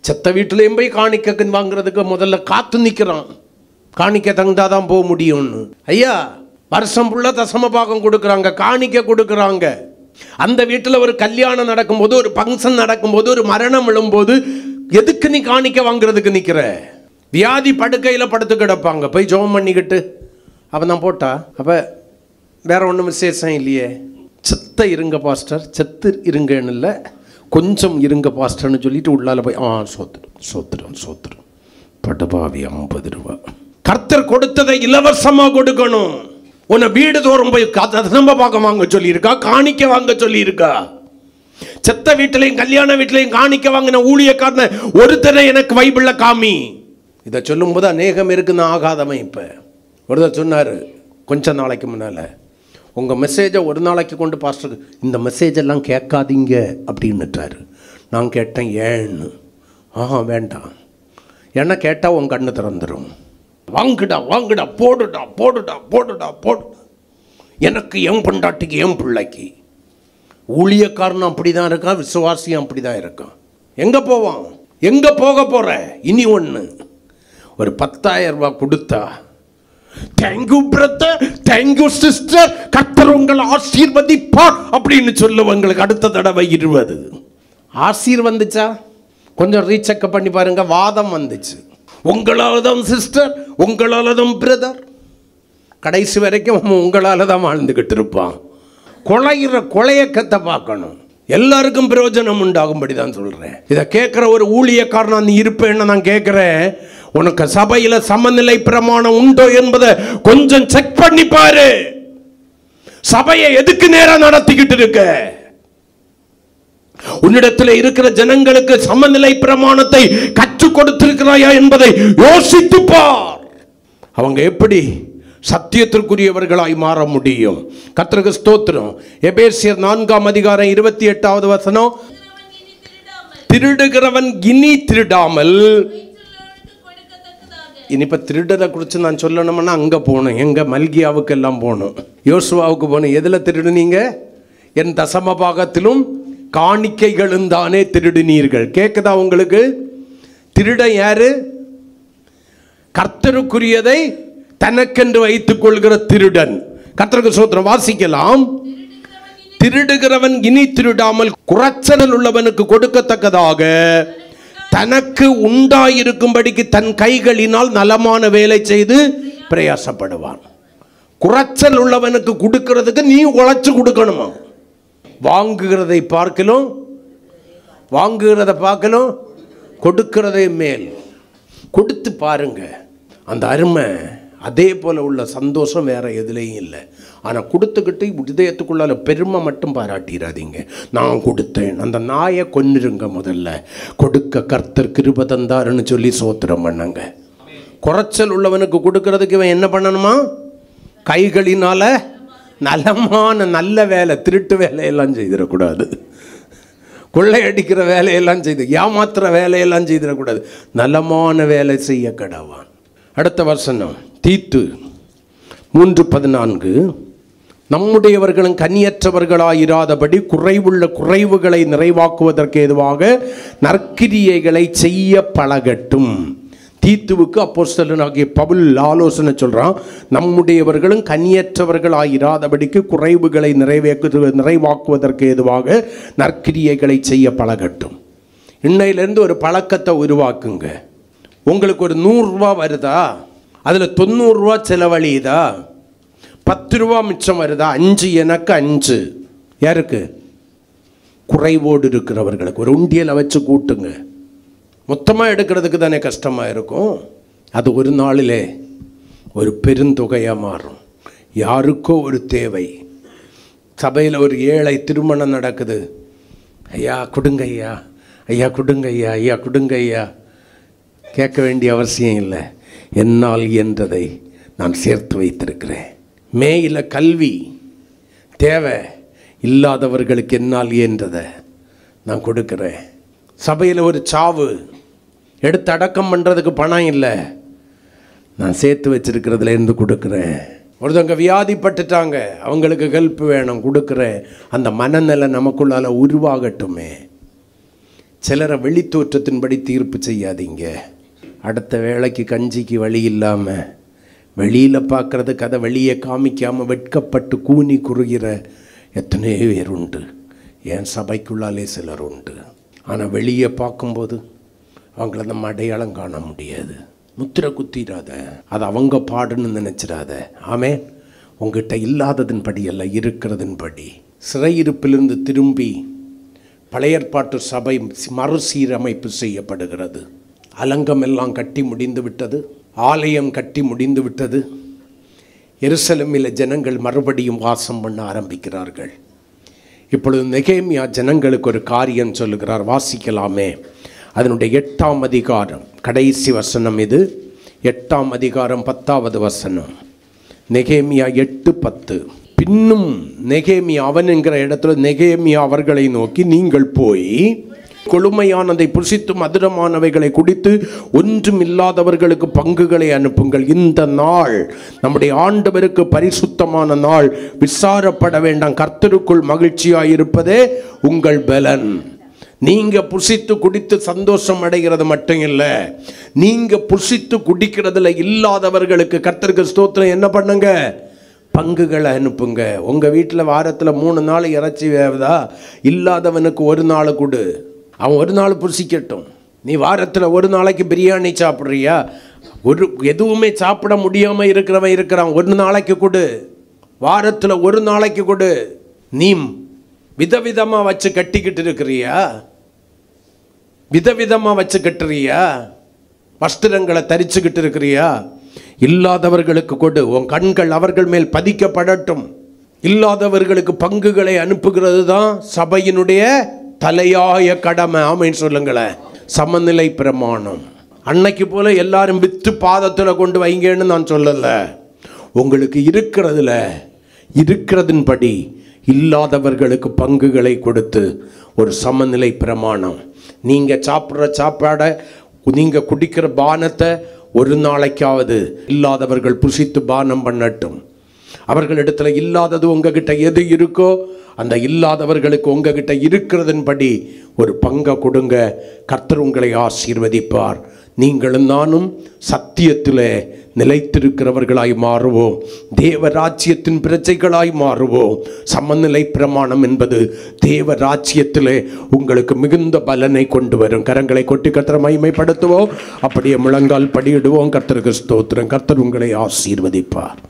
செத்த வீட்டிலையும் போய் காணிக்க வாங்குறதுக்கு முதல்ல காத்து நிற்கிறான். காணிக்க தந்தாதான் போக முடியும்னு. ஐயா, வருஷம் ஃபுல்லாக தசம பாகம் கொடுக்குறாங்க, காணிக்க கொடுக்குறாங்க. அந்த வீட்டில் ஒரு கல்யாணம் நடக்கும்போது, ஒரு ஃபங்க்ஷன் நடக்கும்போது, ஒரு மரணம் விழும்போது எதுக்கு நீ காணிக்க வாங்குறதுக்கு நிற்கிற? வியாதி படுக்கையில் படுத்து கிடப்பாங்க, போய் ஜெபம் பண்ணிக்கிட்டு அவன் தான் போட்டா. அப்போ வேற ஒன்றும் விசேஷம் இல்லையே. செத்த இருங்க பாஸ்டர், செத்து இருங்கன்னு இல்லை, கொஞ்சம் இருங்க பாஸ்டர்னு சொல்லிட்டு உள்ளால போய் சோத்திரம் சோத்திரம் சோத்திரம் படுபாவி 50 ரூபா. கர்த்தர் கொடுத்ததை இலவசமாக கொடுக்கணும். உன்னை வீடு தோறும் போய் தசம பாகம் வாங்க சொல்லியிருக்கா, காணிக்க வாங்க சொல்லியிருக்கா? செத்த வீட்டிலையும் கல்யாண வீட்டிலையும் காணிக்க வாங்கின ஊழியக்காரன ஒருத்தரை எனக்கு பைபிள்ல காமி. இதை சொல்லும் போது அநேகம் இருக்குன்னு ஆகாதவன். இப்போ ஒருத்தர் சொன்னார் கொஞ்ச நாளைக்கு முன்னால், உங்கள் மெசேஜை ஒரு நாளைக்கு கொண்டு பாஸ்டருக்கு இந்த மெசேஜ் எல்லாம் கேட்காதீங்க அப்படின்னுட்டாரு. நான் கேட்டேன் ஏன்னு. வேண்டாம், ஏன்னா கேட்டால் உன் கண்ணு திறந்துடும். வாங்குடா வாங்குடா, போடுடா போடுடா போடுடா போடு. எனக்கு என் பொண்டாட்டிக்கு என் பிள்ளைக்கு. ஊழியக்காரனும் அப்படி தான் இருக்கான், விசுவாசியும் அப்படி தான் இருக்கான். எங்கே போவான்? எங்கே போக போகிற? இனி ஒன்று, ஒரு 10,000 ரூபாய் கொடுத்தா தேங்க்யூ பிரதர், தேங்க்யூ சிஸ்டர், கர்த்தர் உங்களை ஆசீர்வதிப்பார் அப்படின்னு சொல்லுவங்களுக்கு அடுத்த தடவை 20. ஆசீர்வந்துச்சா? கொஞ்சம் ரீசெக் பண்ணி பாருங்க. வாதம் வந்துச்சு. உங்களால் தான் சிஸ்டர், உங்களால் தான் பிரதர். கடைசி வரைக்கும் உங்களால் தான் வாழ்ந்துக்கிட்டு இருப்பான். கொலையக்கத்தை பார்க்கணும். எல்லாருக்கும் பிரயோஜனம் உண்டாகும்படி தான் சொல்கிறேன். இதை கேட்குற ஒரு ஊழியக்காரனா நீ இருப்பேன்னு நான் கேட்குறேன். உனக்கு சபையில் சமநிலை பிரமாணம் உண்டோ என்பதை கொஞ்சம் செக் பண்ணி பாரு. சபையை எதுக்கு நேரம் நடத்திக்கிட்டு இருக்க? உன்னிடத்தில் இருக்கிற ஜனங்களுக்கு சமநிலை பிரமாணத்தை கற்றுக் கொடுத்திருக்கிறாயா என்பதை யோசித்து பார். அவங்க எப்படி சத்தியத்திற்குரியவர்களாய் மாற முடியும்? கர்த்தருக்கு ஸ்தோத்திரம். எபேசியர் 4ஆம் அதிகாரம் 28வது வசனம், திருடுகிறவன் இனி திருடாமல். இனிப்ப திருடரை குறித்து நான் சொல்லணும்னா அங்கே போகணும். எங்கே? மல்கியாவுக்கு எல்லாம் போகணும், யோசுவாவுக்கு போகணும். எதில் திருடுனீங்க? என் தசம பாகத்திலும் காணிக்கைகளும் தானே திருடினீர்கள். கேட்குதா உங்களுக்கு? திருடன் யாரு? கர்த்தருக்குரியதை தனக்கென்று வைத்துக் கொள்கிற திருடன். கர்த்தருக்கு ஸ்தோத்திரம். வாசிக்கலாம். திருடுகிறவன் இனி திருடாமல் குறைச்சல் உள்ளவனுக்கு கொடுக்கத்தக்கதாக தனக்கு உண்டாயிருக்கும்படிக்கு தன் கைகளினால் நலமான வேலை செய்து பிரயாசப்படுவான். குறைச்சல் உள்ளவனுக்கு கொடுக்கிறதுக்கு நீ உழைச்சு கொடுக்கணுமா? வாங்குகிறதை பார்க்கலும் கொடுக்கிறதே மேல். கொடுத்து பாருங்க, அந்த அருமை. அதே போல் உள்ள சந்தோஷம் வேற எதுலேயும் இல்லை. ஆனால் கொடுத்துக்கிட்டு இதயத்துக்குள்ளால பெருமை மட்டும் பாராட்டிடாதீங்க. நான் கொடுத்தேன், அந்த நாயை கொன்னிருங்க. முதல்ல கொடுக்க கர்த்தர் கிருபை தந்தாருன்னு சொல்லி சோத்திரம் பண்ணுங்க. குறைச்சல் உள்ளவனுக்கு கொடுக்கறதுக்கு இவன் என்ன பண்ணணுமா? கைகளினால நலமான நல்ல வேலை, திருட்டு வேலையெல்லாம் செய்திடக்கூடாது. கொள்ளையடிக்கிற வேலையெல்லாம் செய்து, ஏமாத்துற வேலையெல்லாம் செய்திடக்கூடாது. நலமான வேலை செய்ய கடவான். அடுத்த வசனம் தீத்து 3:14, நம்முடையவர்களும் கனியற்றவர்களாயிராதபடி குறைவுள்ள குறைவுகளை நிறைவாக்குவதற்கு ஏதுவாக நற்கிரியைகளை செய்ய பழகட்டும். தீத்துவுக்கு அப்போஸ்தலனாகிய பவுல் ஆலோசனை சொல்றான். நம்முடையவர்களும் கனியற்றவர்களாயிராதபடிக்கு குறைவுகளை நிறைவாக்குவதற்கு ஏதுவாக நற்கிரியைகளை செய்ய பழகட்டும். இன்னையிலிருந்து ஒரு பழக்கத்தை உருவாக்குங்க. உங்களுக்கு ஒரு 100 ரூபா வருதா? அதில் 90 ரூபா செலவழியுதா? 10 ரூபா மிச்சம் வருதா? 5 எனக்கு 5 யாருக்கு? குறைவோடு இருக்கிறவர்களுக்கு. ஒரு உண்டியலை வச்சு கூட்டுங்க. மொத்தமாக எடுக்கிறதுக்கு தானே கஷ்டமாக இருக்கும். அது ஒரு நாளிலே ஒரு பெருந்தொகையாக மாறும். யாருக்கோ ஒரு தேவை. சபையில் ஒரு ஏழை திருமணம் நடக்குது. ஐயா கொடுங்க ஐயா, ஐயா கொடுங்க ஐயா, ஐயா கொடுங்க ஐயா. கேட்க வேண்டிய அவசியம் இல்லை. என்னால் என்றதை நான் சேர்த்து வைத்திருக்கிறேன். மேயில கல்வி தேவை இல்லாதவர்களுக்கு என்னால் என்றதை நான் கொடுக்குறேன். சபையில் ஒரு சாவு, எடுத்து அடக்கம் பண்ணுறதுக்கு பணம் இல்லை. நான் சேர்த்து வச்சிருக்கிறதுல இருந்து கொடுக்குறேன். ஒருத்தவங்க வியாதிப்பட்டுட்டாங்க, அவங்களுக்கு ஹெல்ப் வேணும், கொடுக்குறேன். அந்த மனநிலை நமக்குள்ளால உருவாகட்டுமே. சிலரை வெளித்தோற்றத்தின்படி தீர்ப்பு செய்யாதீங்க. அடுத்த வேளைக்கு கஞ்சிக்கு வழி இல்லாமல் வெளியில் பார்க்குறதுக்கு அதை வெளியே காமிக்காமல் வெட்கப்பட்டு கூனி குறுகிற எத்தனையோ பேர் உண்டு. என் சபைக்குள்ளாலே சிலர் உண்டு. ஆனால் வெளியே பார்க்கும்போது அவங்கள நம்ம அடையாளம் காண முடியாது. முத்திரை குத்திராத, அது அவங்க பாடுன்னு நினச்சிடாத. ஆமே, உங்ககிட்ட இல்லாததன் படி அல்ல, இருக்கிறதன் படி. சிறையிருப்பிலிருந்து திரும்பி பழைய ஏற்பாட்டு சபை மறுசீரமைப்பு செய்யப்படுகிறது. அலங்கம் எல்லாம் கட்டி முடிந்து விட்டது, ஆலயம் கட்டி முடிந்து விட்டது. எருசலேமில் ஜனங்கள் மறுபடியும் வாசம் பண்ண ஆரம்பிக்கிறார்கள். இப்பொழுது நெகேமியா ஜனங்களுக்கு ஒரு காரியம் சொல்லுகிறார். வாசிக்கலாமே. அதனுடைய 8ஆம் அதிகாரம் கடைசி வசனம் இது. 8ஆம் அதிகாரம் 10வது வசனம். நெகேமியா 8:10. பின்னும் நெகேமியா, அவன் என்கிற இடத்துல நெகேமியா அவர்களை நோக்கி, நீங்கள் போய் கொழுமையானதை புசித்து மதுரமானவைகளை குடித்து ஒன்றும் இல்லாதவர்களுக்கு பங்குகளை அனுப்புங்கள். இந்த நாள் நம்முடைய ஆண்டவருக்கு பரிசுத்தமான நாள். விசாரப்பட வேண்டாம். கர்த்தருக்குள் மகிழ்ச்சியாயிருப்பதே உங்கள் பலன். நீங்க புசித்து குடித்து சந்தோஷம் அடைகிறது மட்டும் இல்லை, நீங்க புசித்து குடிக்கிறதுல இல்லாதவர்களுக்கு கர்த்தருக்கு ஸ்தோத்திரம் என்ன பண்ணுங்க, பங்குகளை அனுப்புங்க. உங்க வீட்டில் வாரத்தில் 3 நாள் இறைச்சி வேவுதா, இல்லாதவனுக்கு ஒரு நாள் கொடு. அவன் ஒரு நாள் புசிக்கட்டும். நீ வாரத்தில் ஒரு நாளைக்கு பிரியாணி சாப்பிட்றியா? எதுவுமே சாப்பிட முடியாமல் இருக்கிறவன் இருக்கிறான், ஒரு நாளைக்கு கொடு. வாரத்தில் ஒரு நாளைக்கு கொடு. நீ விதவிதமாக வச்சு கட்டிக்கிட்டு இருக்கிறியா? விதவிதமாக வச்சு கட்டுறியா? வஸ்திரங்களை தரிச்சுக்கிட்டு இருக்கிறியா? இல்லாதவர்களுக்கு கொடு. உன் கண்கள் அவர்கள் மேல் பதிக்கப்படட்டும். இல்லாதவர்களுக்கு பங்குகளை அனுப்புகிறது தான் சபையினுடைய தலையாய கடமை. ஆமைன்னு சொல்லுங்களேன். சமநிலை பிரமாணம். அன்னைக்கு போல எல்லாரும் வித்து பாதத்தில் கொண்டு வைங்கன்னு நான் சொல்லலை. உங்களுக்கு இருக்கிறதின்படி இல்லாதவர்களுக்கு பங்குகளை கொடுத்து ஒரு சமநிலை பிரமாணம். நீங்கள் சாப்பிட்ற சாப்பாடை, நீங்கள் குடிக்கிற பானத்தை ஒரு நாளைக்காவது இல்லாதவர்கள் புசித்து பானம் பண்ணட்டும். அவர்களிடத்தில் இல்லாதது உங்ககிட்ட எது இருக்கோ அந்த இல்லாதவர்களுக்கு உங்ககிட்ட இருக்கிறதன்படி ஒரு பங்கை கொடுங்க. கர்த்தர் உங்களை ஆசீர்வதிப்பார். நீங்களும் நானும் சத்தியத்தில் நிலைத்திருக்கிறவர்களாய் மாறுவோம். தேவ ராஜ்யத்தின் பிரஜைகளாய் மாறுவோம். சமநிலை பிரமாணம் என்பது தேவ ராஜ்யத்திலே உங்களுக்கு மிகுந்த பலனை கொண்டு வரும். கரங்களை கொட்டி கர்த்தரை மகிமைப்படுத்துவோம். அப்படியே முழங்கால் படியிடுவோம். கர்த்தருக்கு ஸ்தோத்திரம். கர்த்தர் உங்களை ஆசீர்வதிப்பார்.